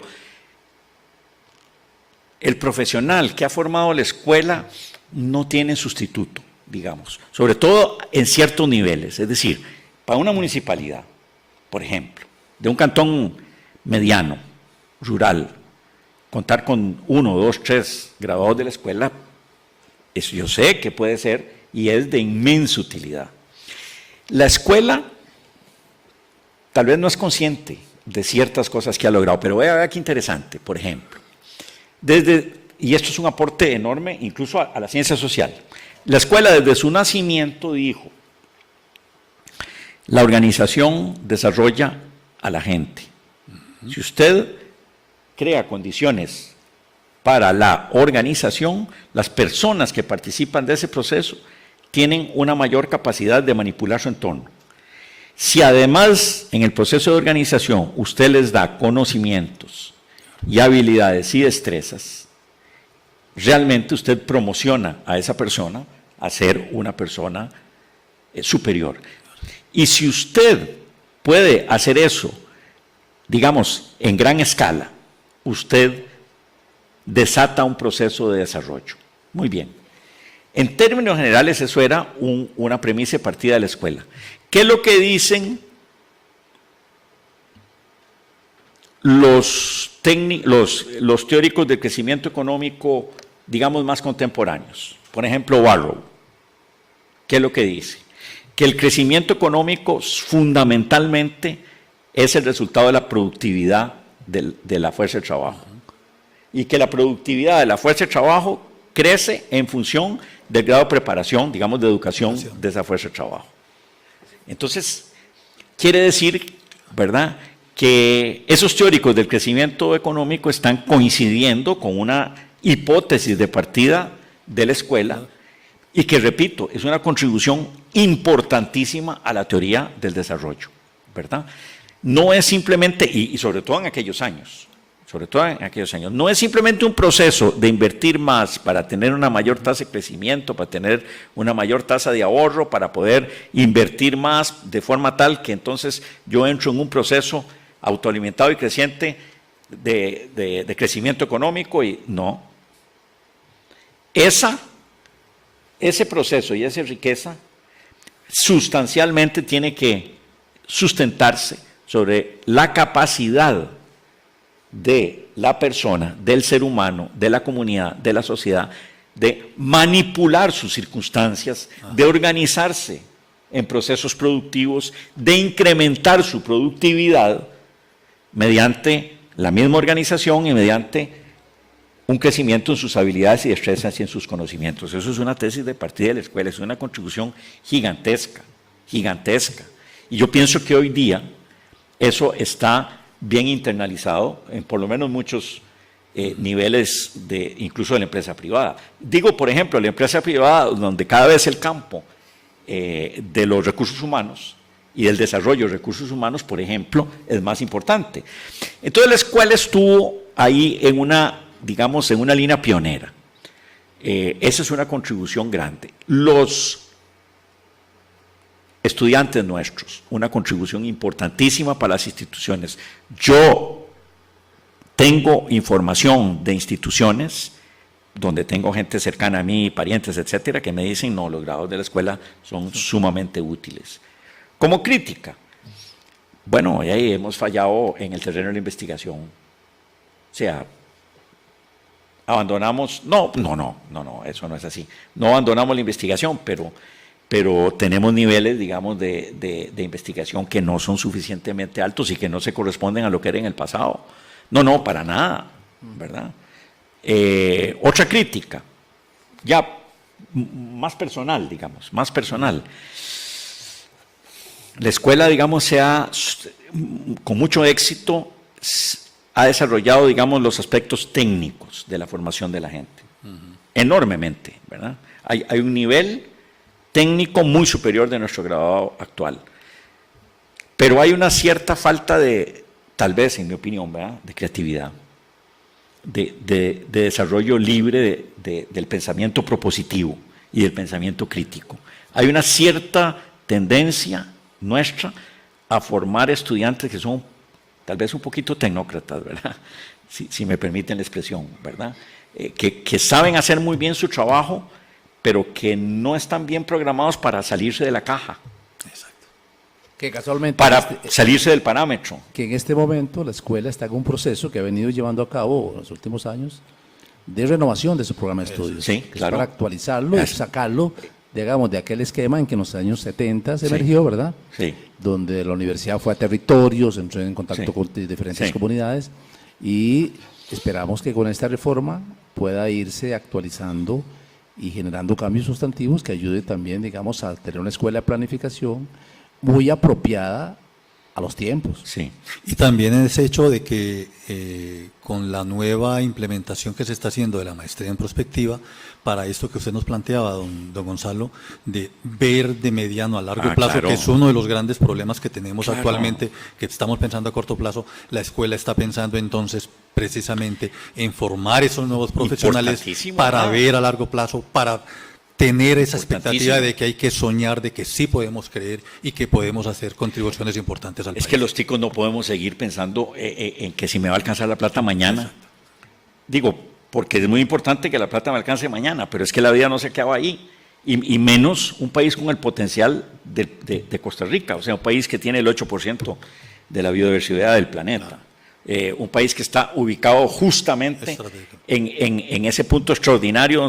el profesional que ha formado la escuela no tiene sustituto, digamos, sobre todo en ciertos niveles, es decir, para una municipalidad, por ejemplo, de un cantón mediano, rural, contar con 1, 2, 3 graduados de la escuela, eso yo sé que puede ser y es de inmensa utilidad. La escuela tal vez no es consciente de ciertas cosas que ha logrado, pero vea qué interesante, por ejemplo, y esto es un aporte enorme incluso a la ciencia social. La escuela desde su nacimiento dijo, la organización desarrolla a la gente. Si usted crea condiciones para la organización, las personas que participan de ese proceso tienen una mayor capacidad de manipular su entorno. Si además en el proceso de organización usted les da conocimientos y habilidades y destrezas, realmente usted promociona a esa persona a ser una persona superior. Y si usted puede hacer eso, digamos, en gran escala, usted desata un proceso de desarrollo. Muy bien. En términos generales, eso era una premisa de partida de la escuela. ¿Qué es lo que dicen los teóricos del crecimiento económico, digamos, más contemporáneos? Por ejemplo, Barrow. ¿Qué es lo que dice? Que el crecimiento económico fundamentalmente es el resultado de la productividad de la fuerza de trabajo. Y que la productividad de la fuerza de trabajo crece en función del grado de preparación, digamos, de educación de esa fuerza de trabajo. Entonces, quiere decir, ¿verdad?, que esos teóricos del crecimiento económico están coincidiendo con una hipótesis de partida de la escuela y que, repito, es una contribución importantísima a la teoría del desarrollo, ¿verdad? No es simplemente, y sobre todo en aquellos años, no es simplemente un proceso de invertir más para tener una mayor tasa de crecimiento, para tener una mayor tasa de ahorro, para poder invertir más de forma tal que entonces yo entro en un proceso autoalimentado y creciente de crecimiento económico y no. Ese proceso y esa riqueza sustancialmente tiene que sustentarse sobre la capacidad de la persona, del ser humano, de la comunidad, de la sociedad, de manipular sus circunstancias, de organizarse en procesos productivos, de incrementar su productividad mediante la misma organización y mediante un crecimiento en sus habilidades y destrezas y en sus conocimientos. Eso es una tesis de partida de la escuela, es una contribución gigantesca, gigantesca. Y yo pienso que hoy día eso está bien internalizado en por lo menos muchos niveles, incluso de la empresa privada. Digo, por ejemplo, la empresa privada, donde cada vez el campo de los recursos humanos y del desarrollo de recursos humanos, por ejemplo, es más importante. Entonces la escuela estuvo ahí en una línea pionera. Esa es una contribución grande. Los estudiantes nuestros, una contribución importantísima para las instituciones. Yo tengo información de instituciones donde tengo gente cercana a mí, parientes, etcétera, que me dicen, no, los grados de la escuela son sumamente útiles. Como crítica, bueno, ahí hemos fallado en el terreno de la investigación. O sea, abandonamos, no, eso no es así. No abandonamos la investigación, pero pero tenemos niveles, digamos, de investigación que no son suficientemente altos y que no se corresponden a lo que era en el pasado. No, para nada, ¿verdad? Otra crítica, ya más personal, digamos, más personal. La escuela, digamos, con mucho éxito, ha desarrollado, digamos, los aspectos técnicos de la formación de la gente, enormemente, ¿verdad? Hay un nivel técnico muy superior de nuestro graduado actual, pero hay una cierta falta de, tal vez, en mi opinión, ¿verdad?, de creatividad, de desarrollo libre del pensamiento propositivo y del pensamiento crítico. Hay una cierta tendencia nuestra a formar estudiantes que son tal vez un poquito tecnócratas, ¿verdad? Si me permiten la expresión, ¿verdad? Que saben hacer muy bien su trabajo, pero que no están bien programados para salirse de la caja. Exacto. Que casualmente... Para salirse del parámetro. Que en este momento la escuela está en un proceso que ha venido llevando a cabo en los últimos años de renovación de su programa de estudios. Sí, que claro. Es para actualizarlo y sacarlo, digamos, de aquel esquema en que en los años 70 se emergió, ¿verdad? Sí. Donde la universidad fue a territorios, entró en contacto con diferentes comunidades, y esperamos que con esta reforma pueda irse actualizando y generando cambios sustantivos que ayude también, digamos, a tener una escuela de planificación muy apropiada a los tiempos. Sí. Y también ese hecho de que con la nueva implementación que se está haciendo de la maestría en prospectiva, para esto que usted nos planteaba, don Gonzalo, de ver de mediano a largo plazo, claro. que es uno de los grandes problemas que tenemos Claro. actualmente, que estamos pensando a corto plazo, la escuela está pensando entonces precisamente en formar esos nuevos profesionales Importantísimo, para ¿no? ver a largo plazo, para tener esa expectativa Importantísimo. de que hay que soñar, de que sí podemos creer y que podemos hacer contribuciones importantes al país. Es que los ticos no podemos seguir pensando en que si me va a alcanzar la plata mañana. Exacto. Digo, porque es muy importante que la plata me alcance mañana, pero es que la vida no se acaba ahí. Y menos un país con el potencial de Costa Rica, o sea, un país que tiene el 8% de la biodiversidad del planeta. Un país que está ubicado justamente en ese punto extraordinario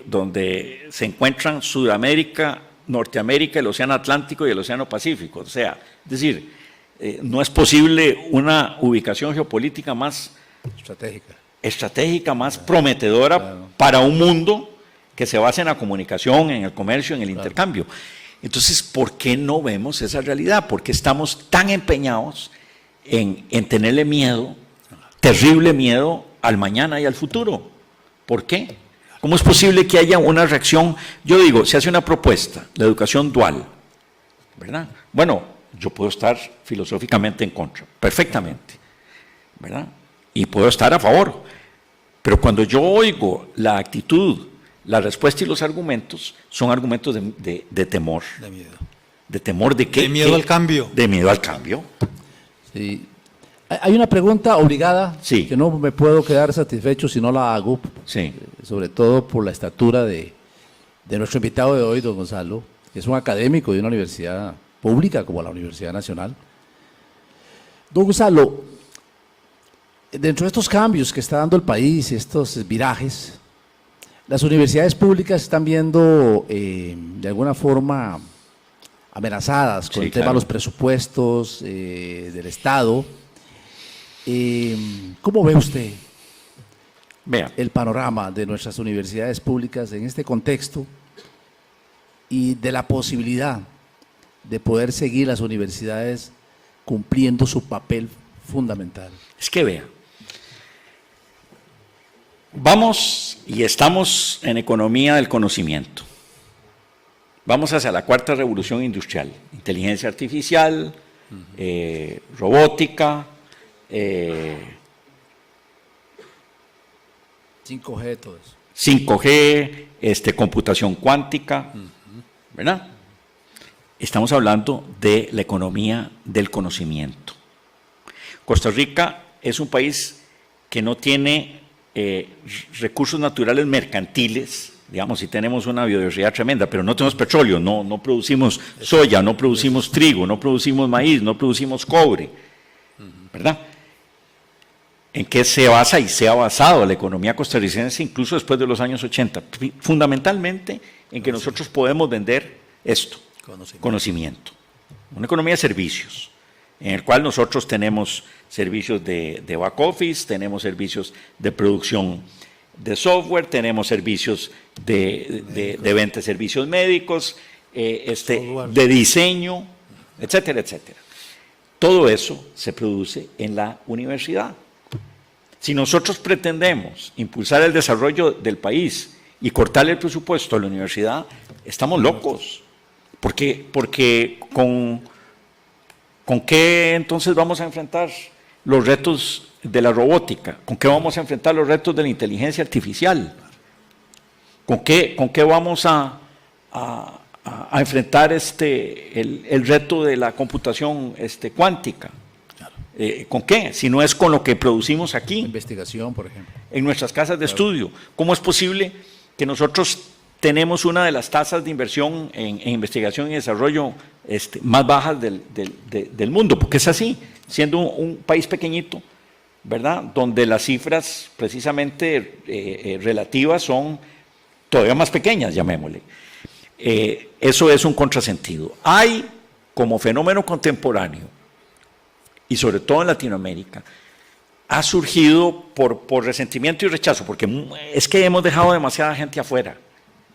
donde se encuentran Sudamérica, Norteamérica, el Océano Atlántico y el Océano Pacífico. O sea, es decir, no es posible una ubicación geopolítica más estratégica, más prometedora para un mundo que se basa en la comunicación, en el comercio, en el intercambio. Entonces, ¿por qué no vemos esa realidad? ¿Por qué estamos tan empeñados en tenerle miedo, terrible miedo al mañana y al futuro? ¿Por qué? ¿Cómo es posible que haya una reacción? Yo digo, se hace una propuesta, la educación dual, ¿verdad? Bueno, yo puedo estar filosóficamente en contra, perfectamente, ¿verdad? Y puedo estar a favor, pero cuando yo oigo la actitud, la respuesta y los argumentos, son argumentos de temor. De miedo. ¿De temor de qué? De miedo al cambio. De miedo al cambio. Sí. Hay una pregunta obligada Sí. que no me puedo quedar satisfecho si no la hago, Sí. sobre todo por la estatura de nuestro invitado de hoy, don Gonzalo, que es un académico de una universidad pública como la Universidad Nacional. Don Gonzalo, dentro de estos cambios que está dando el país y estos virajes, las universidades públicas están viendo de alguna forma amenazadas con Sí, el tema claro. de los presupuestos del Estado. ¿Cómo ve usted Vea, el panorama de nuestras universidades públicas en este contexto y de la posibilidad de poder seguir las universidades cumpliendo su papel fundamental? es que vea, vamos y estamos en economía del conocimiento. Vamos hacia la cuarta revolución industrial, inteligencia artificial, robótica, 5G, todo eso. 5G, computación cuántica, ¿verdad? Estamos hablando de la economía del conocimiento. Costa Rica es un país que no tiene recursos naturales mercantiles. Digamos, si tenemos una biodiversidad tremenda, pero no tenemos petróleo, no producimos soya, no producimos trigo, no producimos maíz, no producimos cobre, ¿verdad? ¿En qué se basa y se ha basado la economía costarricense incluso después de los años 80? Fundamentalmente en que nosotros podemos vender esto, conocimiento. Una economía de servicios, en el cual nosotros tenemos servicios de back office, tenemos servicios de producción de software, tenemos servicios de venta de servicios médicos, de diseño, etcétera, etcétera. Todo eso se produce en la universidad. Si nosotros pretendemos impulsar el desarrollo del país y cortarle el presupuesto a la universidad, estamos locos. Porque ¿con qué entonces vamos a enfrentar los retos de la robótica? ¿Con qué vamos a enfrentar los retos de la inteligencia artificial? ¿Con qué vamos a enfrentar el reto de la computación cuántica? ¿Con qué? Si no es con lo que producimos aquí. Investigación, por ejemplo. En nuestras casas de estudio. ¿Cómo es posible que nosotros tenemos una de las tasas de inversión en investigación y desarrollo más bajas del mundo? Porque es así, siendo un país pequeñito, ¿verdad? Donde las cifras precisamente relativas son todavía más pequeñas, llamémosle. Eso es un contrasentido. Hay, como fenómeno contemporáneo, y sobre todo en Latinoamérica, ha surgido por resentimiento y rechazo, porque es que hemos dejado demasiada gente afuera.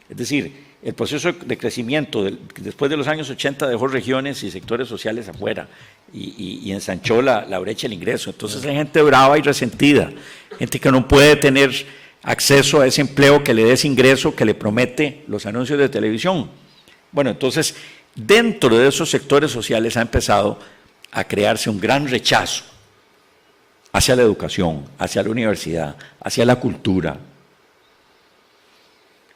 Es decir, el proceso de crecimiento después de los años 80 dejó regiones y sectores sociales afuera y ensanchó la brecha del ingreso. Entonces hay gente brava y resentida, gente que no puede tener acceso a ese empleo que le dé ese ingreso que le promete los anuncios de televisión. Bueno, entonces, dentro de esos sectores sociales ha empezado a crearse un gran rechazo hacia la educación, hacia la universidad, hacia la cultura.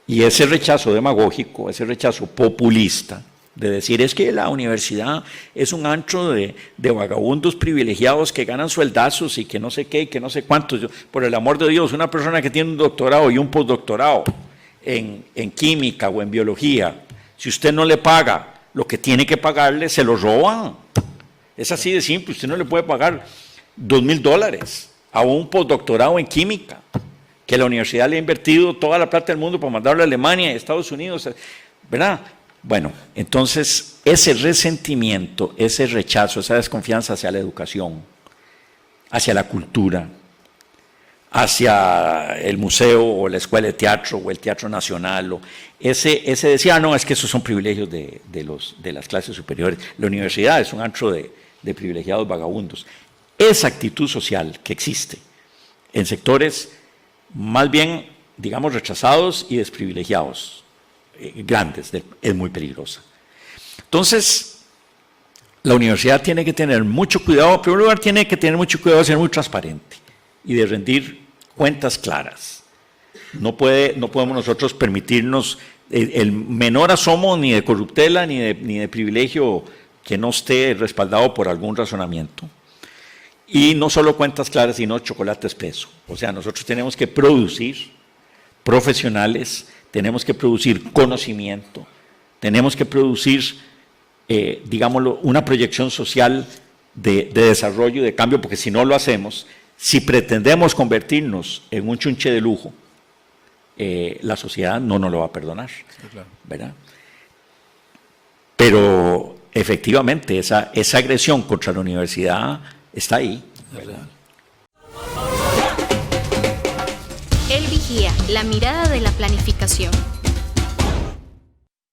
Y ese rechazo demagógico, ese rechazo populista, de decir es que la universidad es un antro de vagabundos privilegiados que ganan sueldazos y que no sé qué y que no sé cuántos. Por el amor de Dios, una persona que tiene un doctorado y un postdoctorado en química o en biología, si usted no le paga lo que tiene que pagarle, se lo roban. Es así de simple. Usted no le puede pagar $2,000 a un postdoctorado en química, que la universidad le ha invertido toda la plata del mundo para mandarlo a Alemania y a Estados Unidos, ¿verdad? Bueno, entonces ese resentimiento, ese rechazo, esa desconfianza hacia la educación, hacia la cultura, hacia el museo o la escuela de teatro o el teatro nacional, ese decía, no, es que esos son privilegios de las clases superiores. La universidad es un antro de privilegiados vagabundos. Esa actitud social que existe en sectores más bien, digamos, rechazados y desprivilegiados, grandes, es muy peligrosa. Entonces, la universidad tiene que tener mucho cuidado. En primer lugar, tiene que tener mucho cuidado de ser muy transparente y de rendir cuentas claras. No podemos nosotros permitirnos el menor asomo ni de corruptela ni de privilegio que no esté respaldado por algún razonamiento. Y no solo cuentas claras, sino chocolate espeso. O sea, nosotros tenemos que producir profesionales, tenemos que producir conocimiento, tenemos que producir, digámoslo, una proyección social de desarrollo y de cambio, porque si no lo hacemos, si pretendemos convertirnos en un chunche de lujo, la sociedad no nos lo va a perdonar, sí, claro, ¿verdad? Pero efectivamente esa agresión contra la universidad está ahí, ¿verdad? El Vigía, la mirada de la planificación.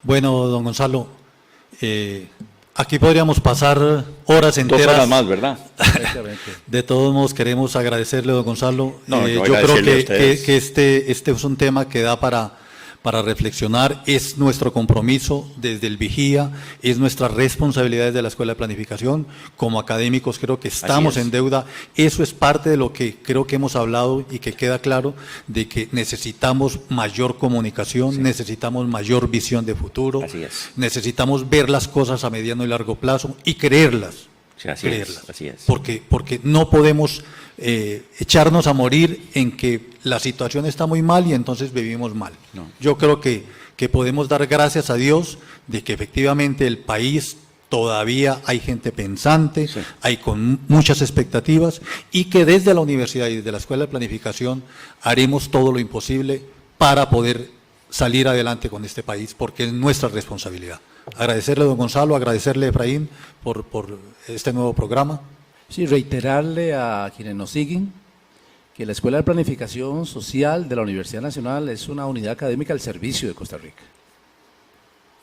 Bueno, don Gonzalo, aquí podríamos pasar horas enteras. 2 horas más, ¿verdad? De todos modos, queremos agradecerle, don Gonzalo. No, yo creo que este es un tema que da para reflexionar. Es nuestro compromiso desde el Vigía, es nuestra responsabilidad desde la Escuela de Planificación. Como académicos creo que estamos en deuda. Eso es parte de lo que creo que hemos hablado y que queda claro, de que necesitamos mayor comunicación, sí, necesitamos mayor visión de futuro, así es, necesitamos ver las cosas a mediano y largo plazo y creerlas. Sí, así es. Porque no podemos echarnos a morir en que la situación está muy mal y entonces vivimos mal. No. Yo creo que podemos dar gracias a Dios de que efectivamente el país todavía hay gente pensante, sí, hay con muchas expectativas, y que desde la universidad y desde la Escuela de Planificación haremos todo lo imposible para poder salir adelante con este país, porque es nuestra responsabilidad. Agradecerle a don Gonzalo, agradecerle a Efraín por este nuevo programa. Sí, reiterarle a quienes nos siguen que la Escuela de Planificación Social de la Universidad Nacional es una unidad académica al servicio de Costa Rica.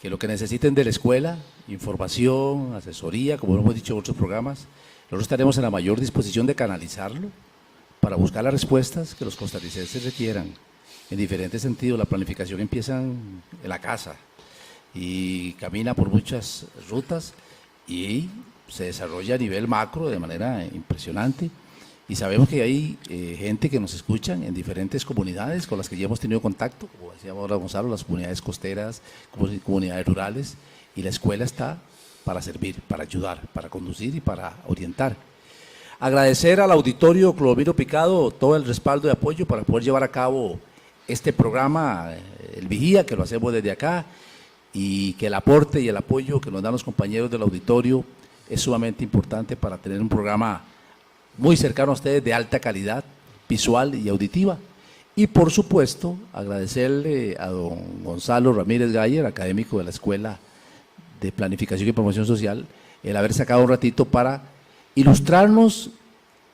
Que lo que necesiten de la escuela, información, asesoría, como lo hemos dicho en otros programas, nosotros estaremos en la mayor disposición de canalizarlo para buscar las respuestas que los costarricenses requieran. En diferentes sentidos, la planificación empieza en la casa y camina por muchas rutas y se desarrolla a nivel macro de manera impresionante. Y sabemos que hay gente que nos escuchan en diferentes comunidades con las que ya hemos tenido contacto, como decíamos ahora Gonzalo, las comunidades costeras, comunidades rurales, y la escuela está para servir, para ayudar, para conducir y para orientar. Agradecer al auditorio Clodomiro Picado todo el respaldo y apoyo para poder llevar a cabo este programa, El Vigía, que lo hacemos desde acá, y que el aporte y el apoyo que nos dan los compañeros del auditorio es sumamente importante para tener un programa muy cercano a ustedes, de alta calidad visual y auditiva. Y por supuesto, agradecerle a don Gonzalo Ramírez Gayer, académico de la Escuela de Planificación y Promoción Social, el haber sacado un ratito para ilustrarnos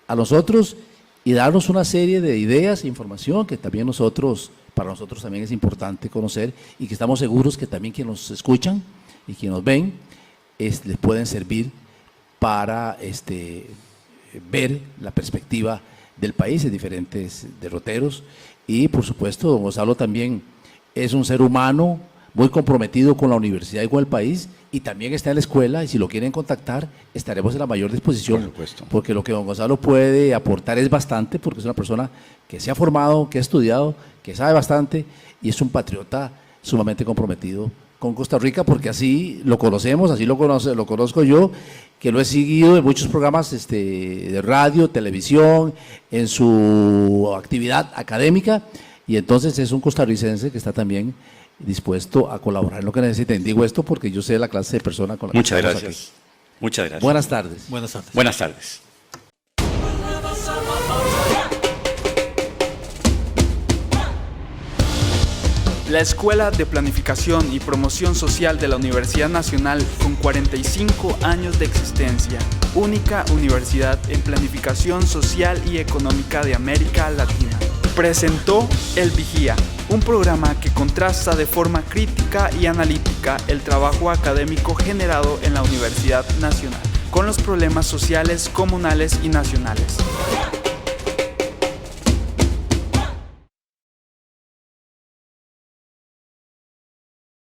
a nosotros y darnos una serie de ideas e información que también para nosotros también es importante conocer, y que estamos seguros que también quienes nos escuchan y quienes nos ven les pueden servir para ver la perspectiva del país en diferentes derroteros. Y por supuesto, don Gonzalo también es un ser humano muy comprometido con la universidad y con el país, y también está en la escuela, y si lo quieren contactar estaremos en la mayor disposición, por supuesto, porque lo que don Gonzalo puede aportar es bastante, porque es una persona que se ha formado, que ha estudiado, que sabe bastante, y es un patriota sumamente comprometido con Costa Rica, porque así lo conocemos, así lo conozco yo, que lo he seguido en muchos programas de radio, televisión, en su actividad académica, y entonces es un costarricense que está también dispuesto a colaborar en lo que necesiten. Digo esto porque yo sé la clase de persona con la que estamos aquí. Muchas gracias. Muchas gracias. Buenas tardes. Buenas tardes. Buenas tardes. La Escuela de Planificación y Promoción Social de la Universidad Nacional, con 45 años de existencia, única universidad en planificación social y económica de América Latina, presentó El Vigía, un programa que contrasta de forma crítica y analítica el trabajo académico generado en la Universidad Nacional con los problemas sociales, comunales y nacionales.